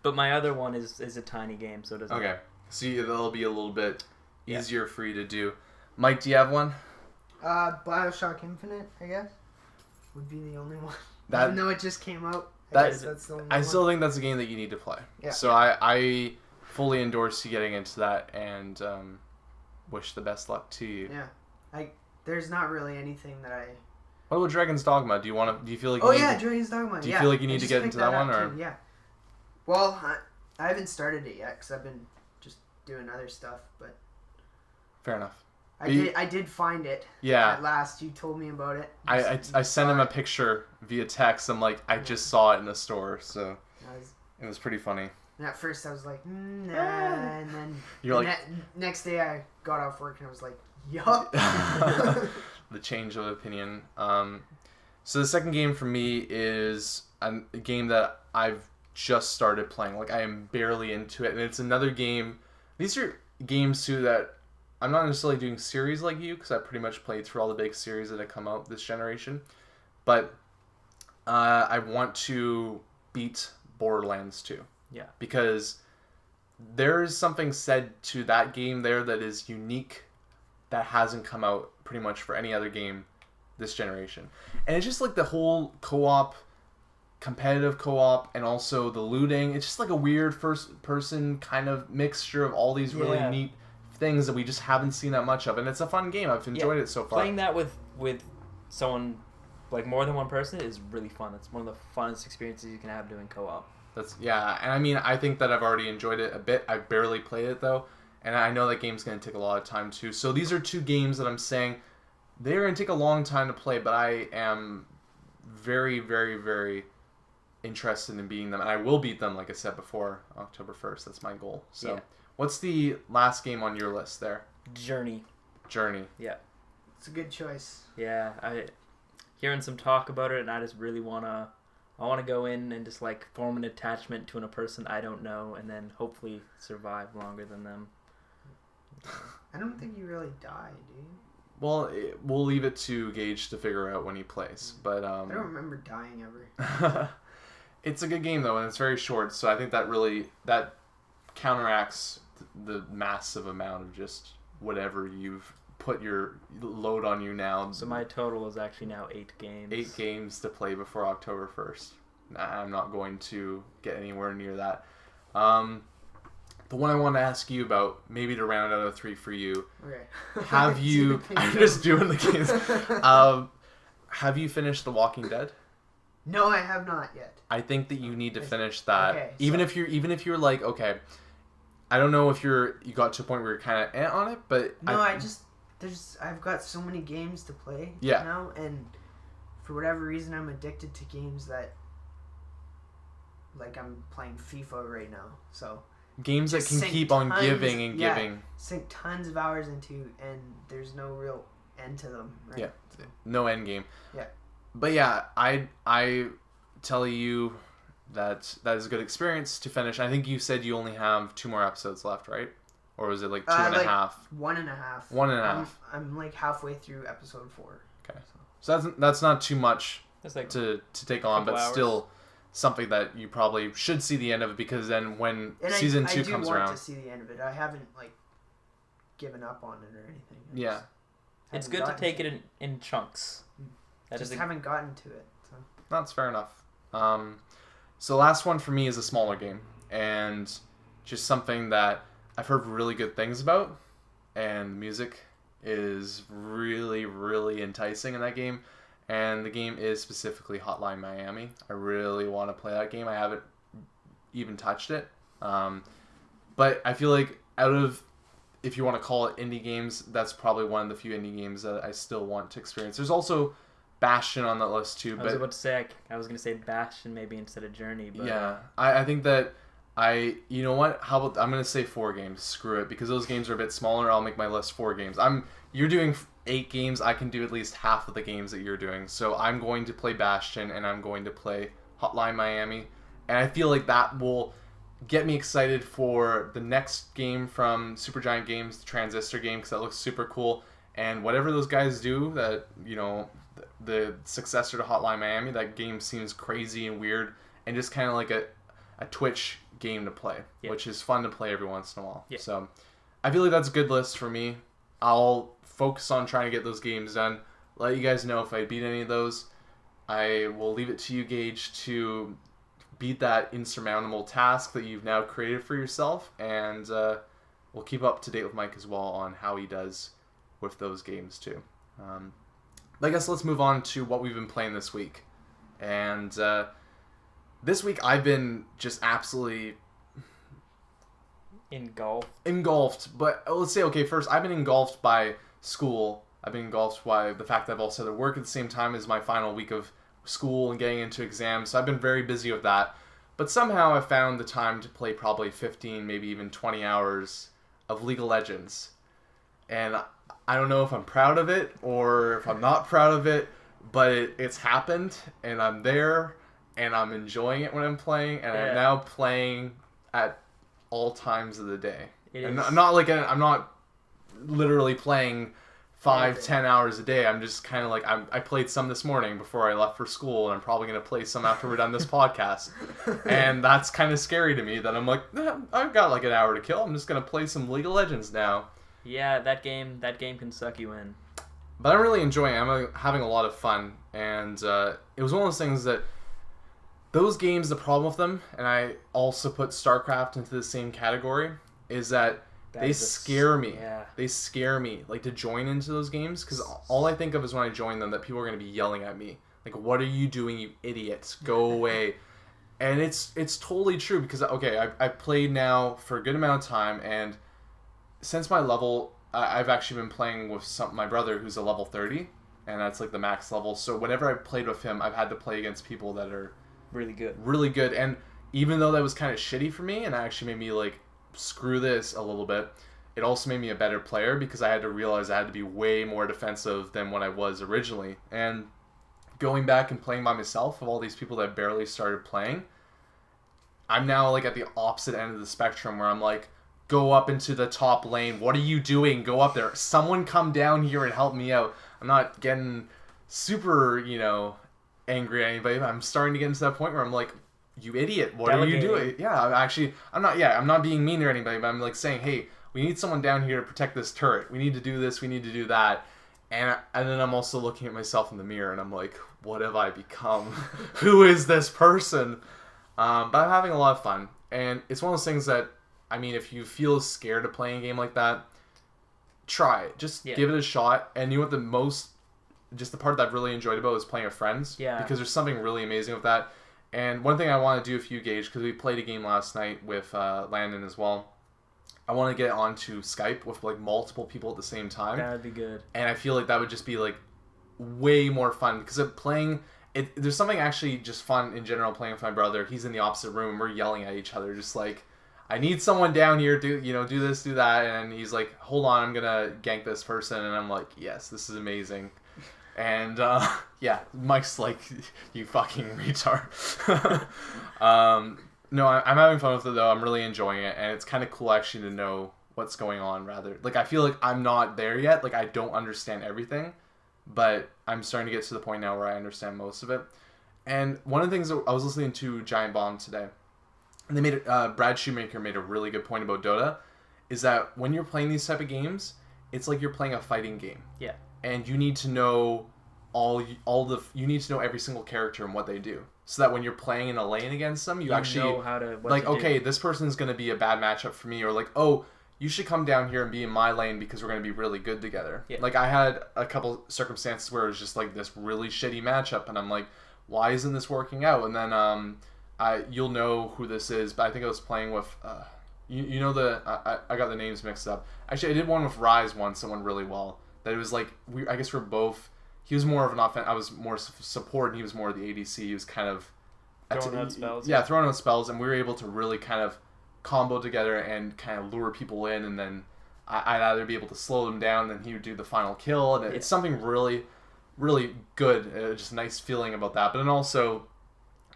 But my other one is a tiny game, so it doesn't. Okay, so that'll be a little bit easier for you to do. Mike, do you have one? BioShock Infinite, I guess, would be the only one. Even though it just came out, that's the only I still think that's a game that you need to play. Yeah. So I fully endorse you getting into that, and wish the best luck to you. Yeah, there's not really anything that I. What about Dragon's Dogma? Do you feel like? Dragon's Dogma. Do you feel like you need to get into that one, or? Yeah. Well, I haven't started it yet because I've been just doing other stuff, but. Fair enough. I did find it. Yeah. At last, you told me about it. I sent him a picture via text. I'm like, I just saw it in the store, so it was pretty funny. And at first, I was like, nah, and then you're like, next day I got off work and I was like, yup. The change of opinion. So the second game for me is a game that I've just started playing. Like, I am barely into it, and it's another game. These are games too that I'm not necessarily doing series like you, because I pretty much played through all the big series that have come out this generation. But I want to beat Borderlands 2. Yeah. Because there is something said to that game there that is unique, that hasn't come out pretty much for any other game this generation. And it's just like the whole co-op, competitive co-op, and also the looting. It's just like a weird first-person kind of mixture of all these really neat things that we just haven't seen that much of, and it's a fun game. I've enjoyed it so far. Playing that with someone, like more than one person, is really fun. It's one of the funnest experiences you can have doing co-op. And I mean, I think that I've already enjoyed it a bit. I've barely played it though, and I know that game's going to take a lot of time too. So these are 2 games that I'm saying they're going to take a long time to play, but I am very, very, very interested in beating them, and I will beat them, like I said before, October 1st. That's my goal. So. What's the last game on your list there? Journey. Yeah. It's a good choice. Yeah, hearing some talk about it, and I just really want to go in and just like form an attachment to a person I don't know, and then hopefully survive longer than them. I don't think you really die, do you? Well, we'll leave it to Gage to figure out when he plays, but I don't remember dying ever. It's a good game though, and it's very short, so I think that counteracts the massive amount of just whatever you've put your load on you now. So my total is actually now 8 games. 8 games to play before October 1st. I'm not going to get anywhere near that. The one I want to ask you about, maybe to round out a 3 for you. Okay. Have you? I'm just doing the games. Have you finished The Walking Dead? No, I have not yet. I think that you need to finish that. Okay, even if you're like, okay, I don't know if you got to a point where you're kind of on it, but no, I've got so many games to play now, and for whatever reason, I'm addicted to games that, like, I'm playing FIFA right now, so games that can keep on giving and giving. Sink tons of hours into, and there's no real end to them. Right? Yeah, no end game. Yeah, but yeah, I tell you that is a good experience to finish. I think you said you only have 2 more episodes left, right? Or was it like 2.5? 1.5. 1.5. I'm like halfway through episode 4. Okay, so that's not too much like to take on, but hours. Still something that you probably should see the end of it, because then when season 2 comes around, I do want to see the end of it. I haven't like given up on it or anything. Yeah, it's good to take it in chunks. Haven't gotten to it. So. That's fair enough. So the last one for me is a smaller game, and just something that I've heard really good things about, and the music is really, really enticing in that game, and the game is specifically Hotline Miami. I really want to play that game. I haven't even touched it, But I feel like out of, if you want to call it indie games, that's probably one of the few indie games that I still want to experience. There's also Bastion on that list too. I was about to say, I was going to say Bastion maybe instead of Journey. But yeah, I think that you know what? How about, I'm going to say 4 games. Screw it. Because those games are a bit smaller, I'll make my list 4 games. You're doing 8 games. I can do at least half of the games that you're doing. So I'm going to play Bastion and I'm going to play Hotline Miami. And I feel like that will get me excited for the next game from Supergiant Games, the Transistor game, because that looks super cool. And whatever those guys do, that, you know, the successor to Hotline Miami, that game seems crazy and weird and just kind of like a Twitch game to play, which is fun to play every once in a while. So I feel like that's a good list for me. I'll focus on trying to get those games done. Let you guys know if I beat any of those. I will leave it to you, Gage, to beat that insurmountable task that you've now created for yourself, and we'll keep up to date with Mike as well on how he does with those games too. I guess let's move on to what we've been playing this week. And this week I've been just absolutely engulfed. But let's say, okay, first, I've been engulfed by school. I've been engulfed by the fact that I've also had to work at the same time as my final week of school and getting into exams. So I've been very busy with that. But somehow I found the time to play probably 15, maybe even 20 hours of League of Legends. And I don't know if I'm proud of it or if I'm not proud of it, but it's happened and I'm there and I'm enjoying it when I'm playing, and I'm now playing at all times of the day. I'm not literally playing 5-10 hours a day. I'm just kind of like, I played some this morning before I left for school, and I'm probably going to play some after we're done this podcast. And that's kind of scary to me that I'm like, I've got like an hour to kill. I'm just going to play some League of Legends now. Yeah, that game can suck you in. But I'm really enjoying it. I'm having a lot of fun. And it was one of those things that those games, the problem with them, and I also put StarCraft into the same category, is that they scare me. Yeah. They scare me, like, to join into those games, because all I think of is when I join them that people are going to be yelling at me. Like, what are you doing, you idiots? Go away. And it's totally true, because, okay, I've played now for a good amount of time, and since my level, I've actually been playing with my brother who's a level 30, and that's like the max level. So whenever I've played with him, I've had to play against people that are really good. And even though that was kind of shitty for me, and it actually made me like, screw this a little bit, it also made me a better player, because I had to realize I had to be way more defensive than what I was originally. And going back and playing by myself of all these people that barely started playing, I'm now like at the opposite end of the spectrum, where I'm like, go up into the top lane. What are you doing? Go up there. Someone come down here and help me out. I'm not getting super, angry at anybody, but I'm starting to get into that point where I'm like, you idiot, what are you doing? Yeah, I'm not being mean to anybody, but I'm like saying, hey, we need someone down here to protect this turret. We need to do this, we need to do that. And then I'm also looking at myself in the mirror and I'm like, what have I become? Who is this person? But I'm having a lot of fun. And it's one of those things that, I mean, if you feel scared of playing a game like that, try it. Just give it a shot. And you know what the part that I've really enjoyed about is playing with friends. Yeah. Because there's something really amazing with that. And one thing I want to do with you, Gage, because we played a game last night with Landon as well. I want to get onto Skype with like multiple people at the same time. That would be good. And I feel like that would just be like way more fun, because there's something actually just fun in general playing with my brother. He's in the opposite room and we're yelling at each other, just like, I need someone down here to, do this, do that. And he's like, hold on, I'm going to gank this person. And I'm like, yes, this is amazing. And, Mike's like, you fucking retard. No, I'm having fun with it, though. I'm really enjoying it. And it's kind of cool, actually, to know what's going on, rather. Like, I feel like I'm not there yet. Like, I don't understand everything. But I'm starting to get to the point now where I understand most of it. And one of the things, I was listening to Giant Bomb today. And they Brad Shoemaker made a really good point about Dota, is that when you're playing these type of games, it's like you're playing a fighting game. Yeah. And you need to know you need to know every single character and what they do, so that when you're playing in a lane against them, you actually know how to okay, this person's going to be a bad matchup for me, or like, oh, you should come down here and be in my lane because we're going to be really good together. Yeah. Like, I had a couple circumstances where it was just like this really shitty matchup, and I'm like, why isn't this working out? And then you'll know who this is, but I think I was playing with You know I got the names mixed up. Actually, I did one with Rise once that went really well. That it was like I guess we're both. He was more of an offense. I was more support, and he was more of the ADC. He was kind of throwing out spells. Yeah, throwing out spells, and we were able to really kind of combo together and kind of lure people in, and then I'd either be able to slow them down, then he would do the final kill, and it's something really, really good. Just a nice feeling about that. But then also,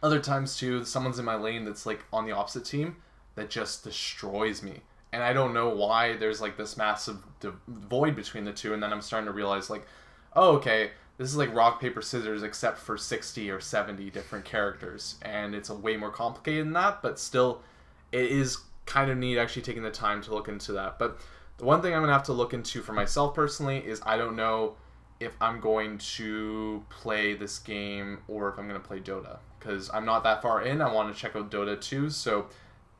other times too, someone's in my lane that's like on the opposite team that just destroys me, and I don't know why. There's like this massive void between the two, and then I'm starting to realize like, oh, okay, this is like rock, paper, scissors, except for 60 or 70 different characters, and it's a way more complicated than that, but still, it is kind of neat actually taking the time to look into that. But the one thing I'm going to have to look into for myself personally is I don't know if I'm going to play this game or if I'm going to play Dota, because I'm not that far in. I want to check out Dota too, so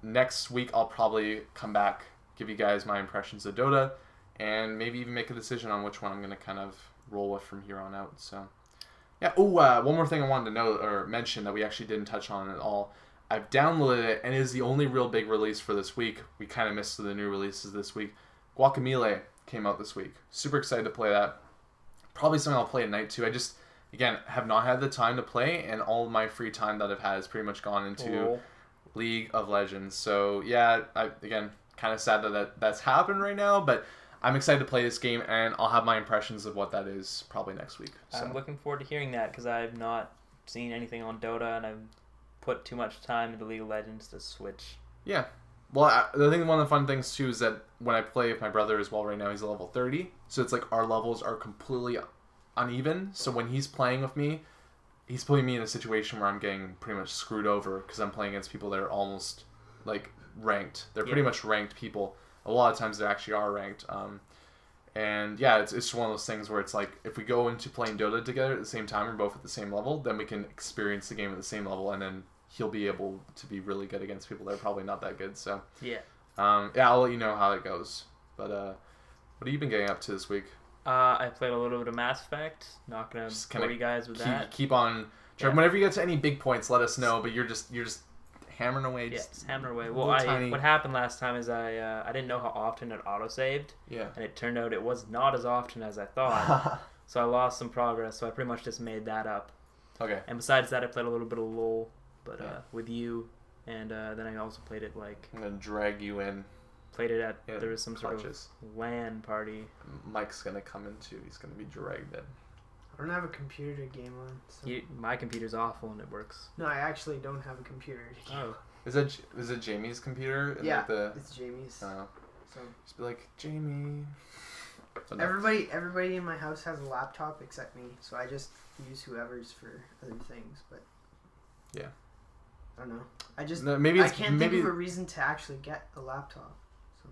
next week I'll probably come back, give you guys my impressions of Dota, and maybe even make a decision on which one I'm going to kind of roll with from here on out. So yeah. One more thing I wanted to know or mention that we actually didn't touch on at all. I've downloaded it, and it is the only real big release for this week. We kind of missed the new releases this week. Guacamelee came out this week. Super excited to play that. Probably something I'll play at night too. I just, again, have not had the time to play, and all of my free time that I've had has pretty much gone into League of Legends. So yeah, again, kind of sad that that's happened right now, but I'm excited to play this game, and I'll have my impressions of what that is probably next week. So. I'm looking forward to hearing that, because I've not seen anything on Dota, and I've put too much time into League of Legends to switch. Yeah. Well, I think one of the fun things too is that when I play with my brother as well, right now he's level 30, so it's like our levels are completely uneven. So when he's playing with me, he's putting me in a situation where I'm getting pretty much screwed over because I'm playing against people that are almost like ranked. They're pretty much ranked people. A lot of times they actually are ranked. And yeah, it's just one of those things where it's like if we go into playing Dota together at the same time, we're both at the same level, then we can experience the game at the same level, and then he'll be able to be really good against people that are probably not that good. So yeah, I'll let you know how it goes. But what have you been getting up to this week? I played a little bit of Mass Effect. Not gonna bore you guys with that. Keep on. Yeah. Whenever you get to any big points, let us know. But you're just hammering away. Just hammering away. Well, what happened last time is I didn't know how often it autosaved. Yeah. And it turned out it was not as often as I thought. So I lost some progress. So I pretty much just made that up. Okay. And besides that, I played a little bit of LOL, but with you, and then I also played it like. I'm gonna drag you in. Played it at there was some sort of LAN party. Mike's gonna come in too. He's gonna be dragged in. I don't have a computer to game on. So. My computer's awful and it works. No, I actually don't have a computer to game. Oh. Is it Jamie's computer? Yeah, it's Jamie's. So just be like, Jamie. Everybody in my house has a laptop except me, so I just use whoever's for other things. But yeah, I don't know. I can't think of a reason to actually get a laptop. So.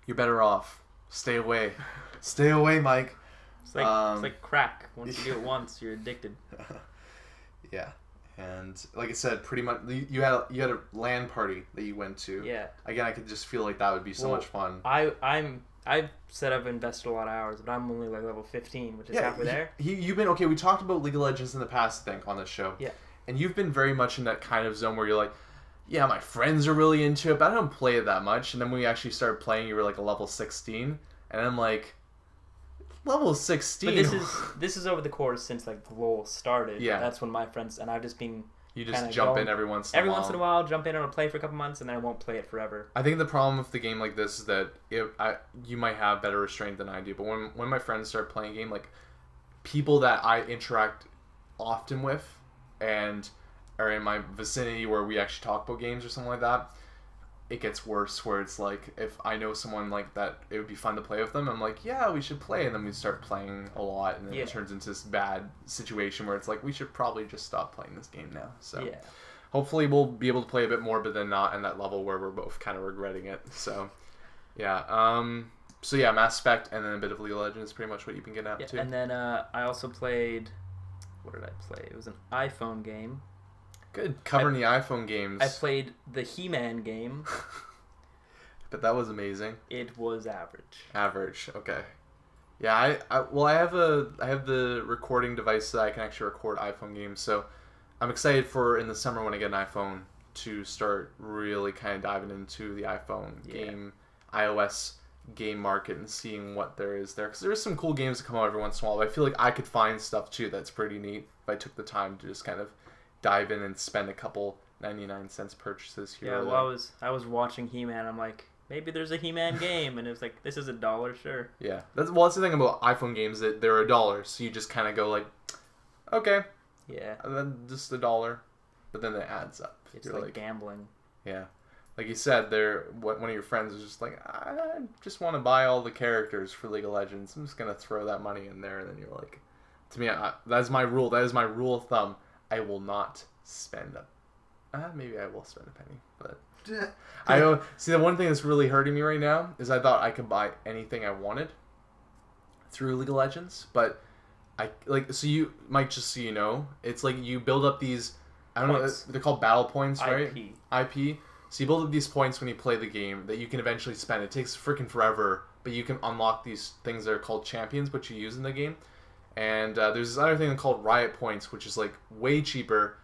You're better off. Stay away. Stay away, Mike. It's like crack. Once you do it once, you're addicted. Yeah, and like I said, pretty much you had a LAN party that you went to. Yeah. Again, I could just feel like that would be so much fun. I've said I've invested a lot of hours, but I'm only like level 15, which is halfway there. You've been okay. We talked about League of Legends in the past, I think, on this show. Yeah. And you've been very much in that kind of zone where you're like, yeah, my friends are really into it, but I don't play it that much. And then when we actually started playing, you were like a level 16, and I'm like. Level 16. But this is over the course since like LOL started. Yeah. That's when my friends and I've just been. You just jump in every once in a while. Every once in a while, jump in and I'll play for a couple months, and then I won't play it forever. I think the problem with the game like this is that you might have better restraint than I do. But when my friends start playing a game, like people that I interact often with, and are in my vicinity where we actually talk about games or something like that. It gets worse where it's like if I know someone like that it would be fun to play with them, I'm like, yeah, we should play, and then we start playing a lot, and then it turns into this bad situation where it's like we should probably just stop playing this game now. So hopefully we'll be able to play a bit more, but then not in that level where we're both kind of regretting it. So yeah, Mass Effect and then a bit of League of Legends is pretty much what you've been getting up to. And then I also played, what did I play? It was an iPhone game. Good. Covering the iPhone games. I played the He-Man game. But that was amazing. It was average. Average. Okay. Yeah, I have the recording device that I can actually record iPhone games. So I'm excited for in the summer when I get an iPhone to start really kind of diving into the iPhone iOS game market and seeing what there is there. Because there's some cool games that come out every once in a while. But I feel like I could find stuff too that's pretty neat if I took the time to just kind of dive in and spend a couple 99-cent purchases here. Yeah, well, I was watching He-Man. I'm like, maybe there's a He-Man game, and it's like, this is $1, sure. Yeah, that's the thing about iPhone games, that they're $1, so you just kind of go like, okay, yeah, and then just $1, but then it adds up. It's You're like gambling. Yeah, like you said, one of your friends was just like, I just want to buy all the characters for League of Legends. I'm just gonna throw that money in there, and then you're like, to me, that's my rule. That is my rule of thumb. I will not spend maybe I will spend a penny, but I don't see. The one thing that's really hurting me right now is I thought I could buy anything I wanted through League of Legends, but so you, Mike, just so you know, it's like you build up these, I don't know, they're called battle points, right? IP. So you build up these points when you play the game that you can eventually spend. It takes freaking forever, but you can unlock these things that are called champions, which you use in the game. And there's this other thing called Riot Points, which is like way cheaper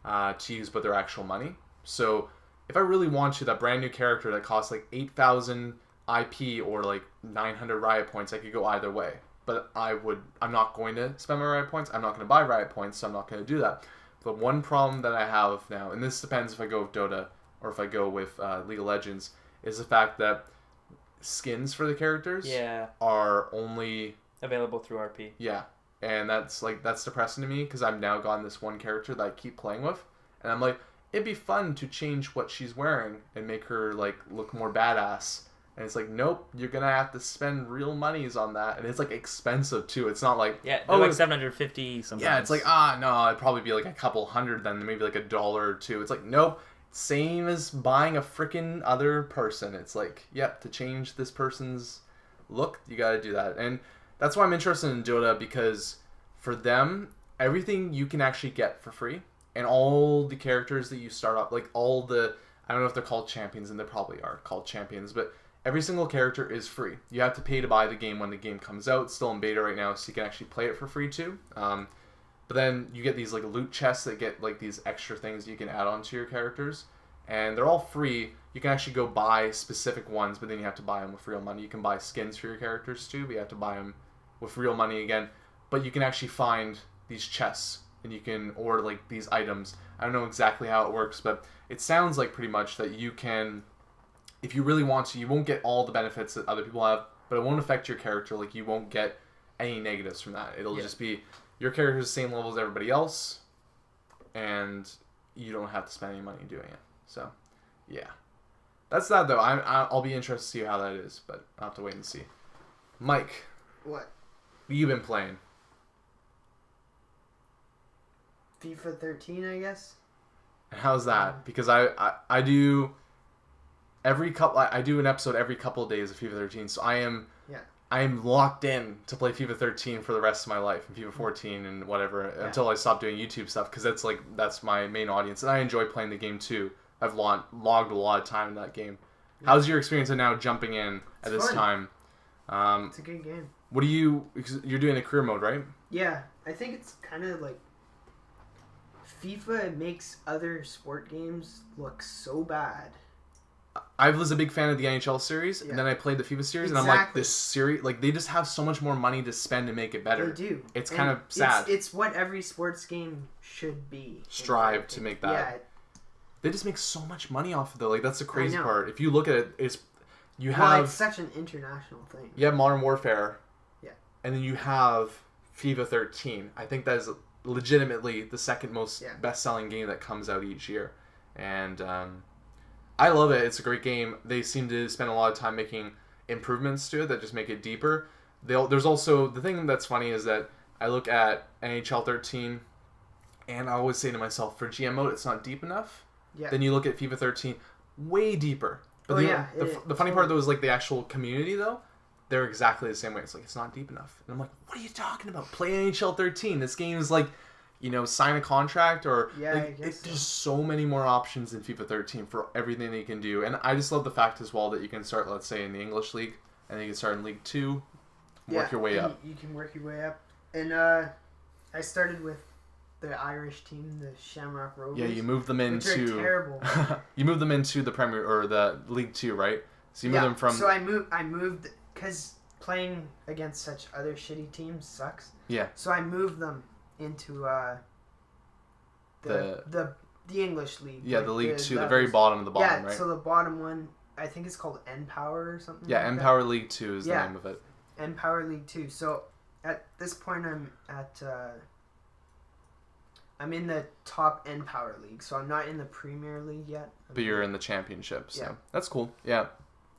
to use, but they're actual money. So if I really want to, that brand new character that costs like 8,000 IP or like 900 Riot Points, I could go either way. But I'm not going to spend my Riot Points. I'm not going to buy Riot Points, so I'm not going to do that. The one problem that I have now, and this depends if I go with Dota or if I go with League of Legends, is the fact that skins for the characters are only available through RP. Yeah. And that's depressing to me because I've now gotten this one character that I keep playing with, and I'm like, it'd be fun to change what she's wearing and make her like look more badass. And it's like, nope, you're gonna have to spend real monies on that, and it's like expensive too. It's not like they're like $750 sometimes. Yeah, it's like no, it'd probably be like a couple hundred then, maybe like $1 or $2. It's like, nope, same as buying a freaking other person. It's like, yep, to change this person's look, you got to do that. And that's why I'm interested in Dota, because for them, everything you can actually get for free, and all the characters that you start off, like all the, I don't know if they're called champions, and they probably are called champions, but every single character is free. You have to pay to buy the game when the game comes out. It's still in beta right now, so you can actually play it for free too. But then you get these like loot chests that get like these extra things you can add on to your characters, and they're all free. You can actually go buy specific ones, but then you have to buy them with real money. You can buy skins for your characters too, but you have to buy them with real money again. But you can actually find these chests, and you can order like these items. I don't know exactly how it works, but it sounds like pretty much that you can, if you really want to, you won't get all the benefits that other people have, but it won't affect your character. Like, you won't get any negatives from that. It'll just be your character's the same level as everybody else, and you don't have to spend any money doing it. So, yeah. That's that, though. I'll be interested to see how that is, but I'll have to wait and see. Mike. What? What you been playing? FIFA 13, I guess. And how's that? Because I do I do an episode every couple of days of FIFA 13, so I am locked in to play FIFA 13 for the rest of my life, and FIFA 14 and whatever, until I stop doing YouTube stuff, because that's my main audience, and I enjoy playing the game too. I've logged a lot of time in that game. Yeah. How's your experience of now jumping in at this time? It's a good game. What do you're doing a career mode, right? Yeah, I think it's kind of like FIFA makes other sport games look so bad. I was a big fan of the NHL series, and then I played the FIFA series, and I'm like, this series, like, they just have so much more money to spend to make it better. They do. It's kind of sad. It's what every sports game should be. Strive to make that. Yeah. They just make so much money off of it. Like, that's the crazy part. If you look at it, it's such an international thing. You have Modern Warfare. Yeah. And then you have FIFA 13. I think that is legitimately the second most best-selling game that comes out each year. And I love it. It's a great game. They seem to spend a lot of time making improvements to it that just make it deeper. There's also, the thing that's funny is that I look at NHL 13, and I always say to myself, for GM mode, it's not deep enough. Yeah. Then you look at FIFA 13, way deeper. But the funny part, though, is like the actual community, though, they're exactly the same way. It's like, it's not deep enough. And I'm like, what are you talking about? Play NHL 13. This game is like, sign a contract, or there's so many more options in FIFA 13 for everything that you can do. And I just love the fact as well that you can start, let's say, in the English League, and then you can start in League 2, work your way up. You can work your way up. And I started with the Irish team, the Shamrock Rovers. Yeah, you moved them which are into terrible. you moved them into the Premier or the League 2, right? So you moved them from. So I moved because playing against such other shitty teams sucks. Yeah. So I moved them into the English league. Yeah, the League 2, the very bottom of the bottom, right? So the bottom one, I think it's called N Power or something. Yeah, like N that. Power League 2 is the name of it. N Power League 2. So at this point, I'm in the top N Power League, so I'm not in the Premier League yet. But you're in the championship, so Yeah. that's cool. Yeah,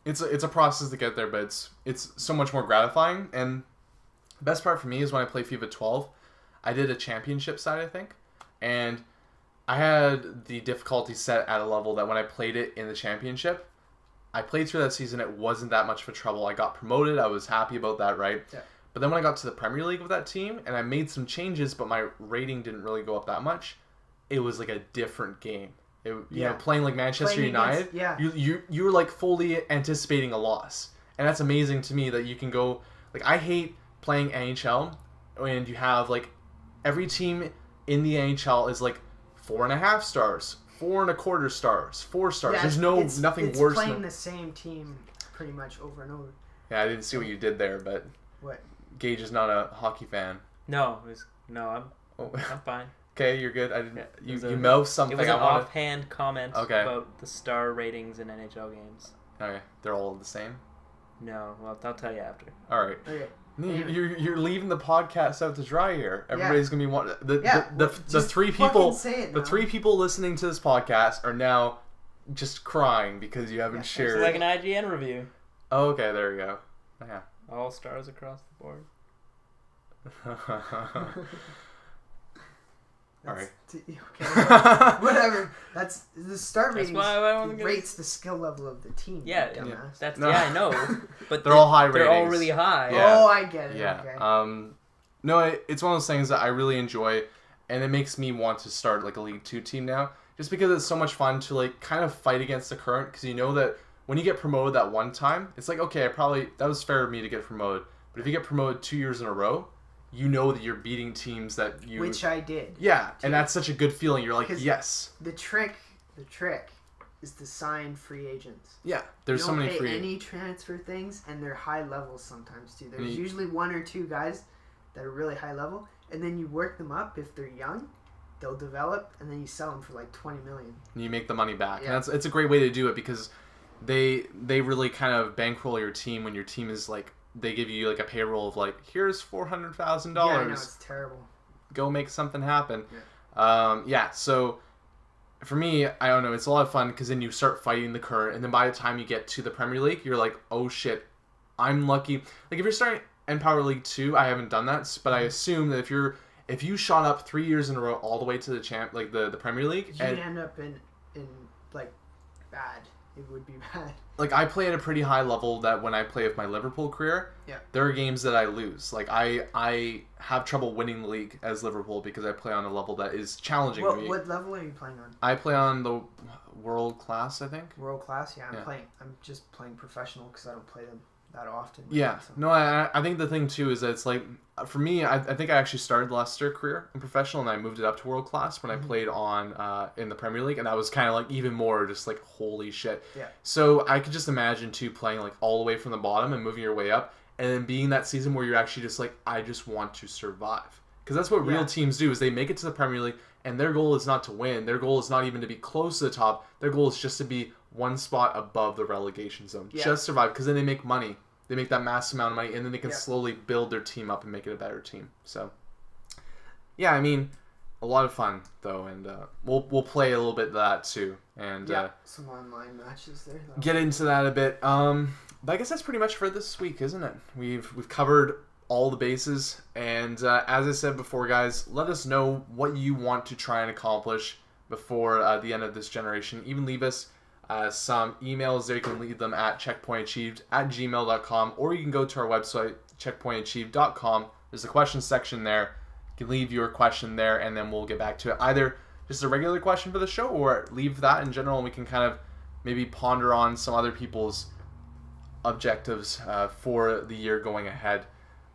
it's a process to get there, but it's so much more gratifying. And the best part for me is when I play FIFA 12, I did a championship side, I think, and I had the difficulty set at a level that when I played it in the championship, I played through that season. It wasn't that much of a trouble. I got promoted. I was happy about that, right? Yeah. But then when I got to the Premier League with that team, and I made some changes, but my rating didn't really go up that much, it was like a different game. You know, playing like Manchester United, you were like fully anticipating a loss. And that's amazing to me that you can go, like, I hate playing NHL, and you have like every team in the NHL is like 4.5 stars, 4.25 stars, 4 stars. There's nothing it's worse playing the same team pretty much over and over. Yeah, I didn't see what you did there, but What? Gage is not a hockey fan. I'm fine. Okay, you're good. I didn't. Yeah, You mouthed something. It was I an wanted. offhand comment about the star ratings in NHL games. Okay, they're all the same. No, well, I'll tell you after. All right. Okay. You're leaving the podcast out to dry here. Everybody's gonna be the three fucking people. say it The now. 3 people listening to this podcast are now just crying because you haven't shared. It's like an IGN review. Oh, okay, there you go. Yeah. All stars across the board. All right. Okay. Whatever. That's the star That's ratings. why I wasn't Rates the skill level of the team. Yeah, dumbass. that's No. yeah, I know. But They're all high They're all ratings. really high. Yeah. Oh, I get it. Yeah. Okay. No, it's one of those things that I really enjoy, and it makes me want to start like a League 2 team now, just because it's so much fun to like kind of fight against the current, because you know that when you get promoted that one time, it's like, okay, that was fair of me to get promoted, but if you get promoted 2 years in a row, you know that you're beating teams that you... Which I did. Yeah, and that's such a good feeling. You're like, yes. The trick is to sign free agents. Yeah, there's you so don't many pay free... any transfer things, and they're high levels sometimes too. There's you- usually 1 or 2 guys that are really high level, and then you work them up. If they're young, they'll develop, and then you sell them for like 20 million. And you make the money back. Yeah. And it's a great way to do it, because they really kind of bankroll your team when your team is like, they give you like a payroll of like, here's $400,000. Yeah, I know, it's terrible. Go make something happen. Yeah. So for me, I don't know, it's a lot of fun, because then you start fighting the current, and then by the time you get to the Premier League, you're like, oh shit, I'm lucky. Like if you're starting N Power League 2, I haven't done that, but I assume that if you shot up 3 years in a row all the way to the Premier League, You'd end up in like bad. It would be bad. Like I play at a pretty high level that when I play with my Liverpool career, there are games that I lose. Like I have trouble winning the league as Liverpool because I play on a level that is challenging for me. What level are you playing on? I play on the world class, I think. World class? Yeah, I'm just playing professional because I don't play them that often. Yeah. So. No, I think the thing too is that it's like, for me, I think I actually started Leicester career in professional, and I moved it up to world class when I played on in the Premier League, and that was kind of like even more just like holy shit. Yeah. So I could just imagine too playing like all the way from the bottom and moving your way up, and then being that season where you're actually just like, I just want to survive, because that's what real teams do, is they make it to the Premier League, and their goal is not to win. Their goal is not even to be close to the top. Their goal is just to be one spot above the relegation zone, just survive, because then they make money. They make that massive amount of money, and then they can slowly build their team up and make it a better team. So, yeah, I mean, a lot of fun though, and we'll play a little bit of that too, and some online matches there. Get into that a bit. But I guess that's pretty much for this week, isn't it? We've covered all the bases, and as I said before, guys, let us know what you want to try and accomplish before the end of this generation. Even leave us some emails there. You can leave them at checkpointachieved@gmail.com, or you can go to our website, checkpointachieved.com. There's a question section there. You can leave your question there, and then we'll get back to it. Either just a regular question for the show, or leave that in general, and we can kind of maybe ponder on some other people's objectives for the year going ahead.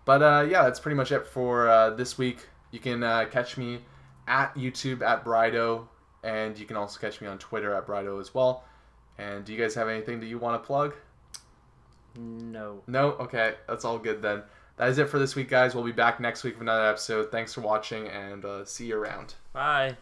But yeah, that's pretty much it for this week. You can catch me at YouTube at Brydo, and you can also catch me on Twitter at Brydo as well. And do you guys have anything that you want to plug? No. No? Okay, that's all good then. That is it for this week, guys. We'll be back next week with another episode. Thanks for watching, and see you around. Bye.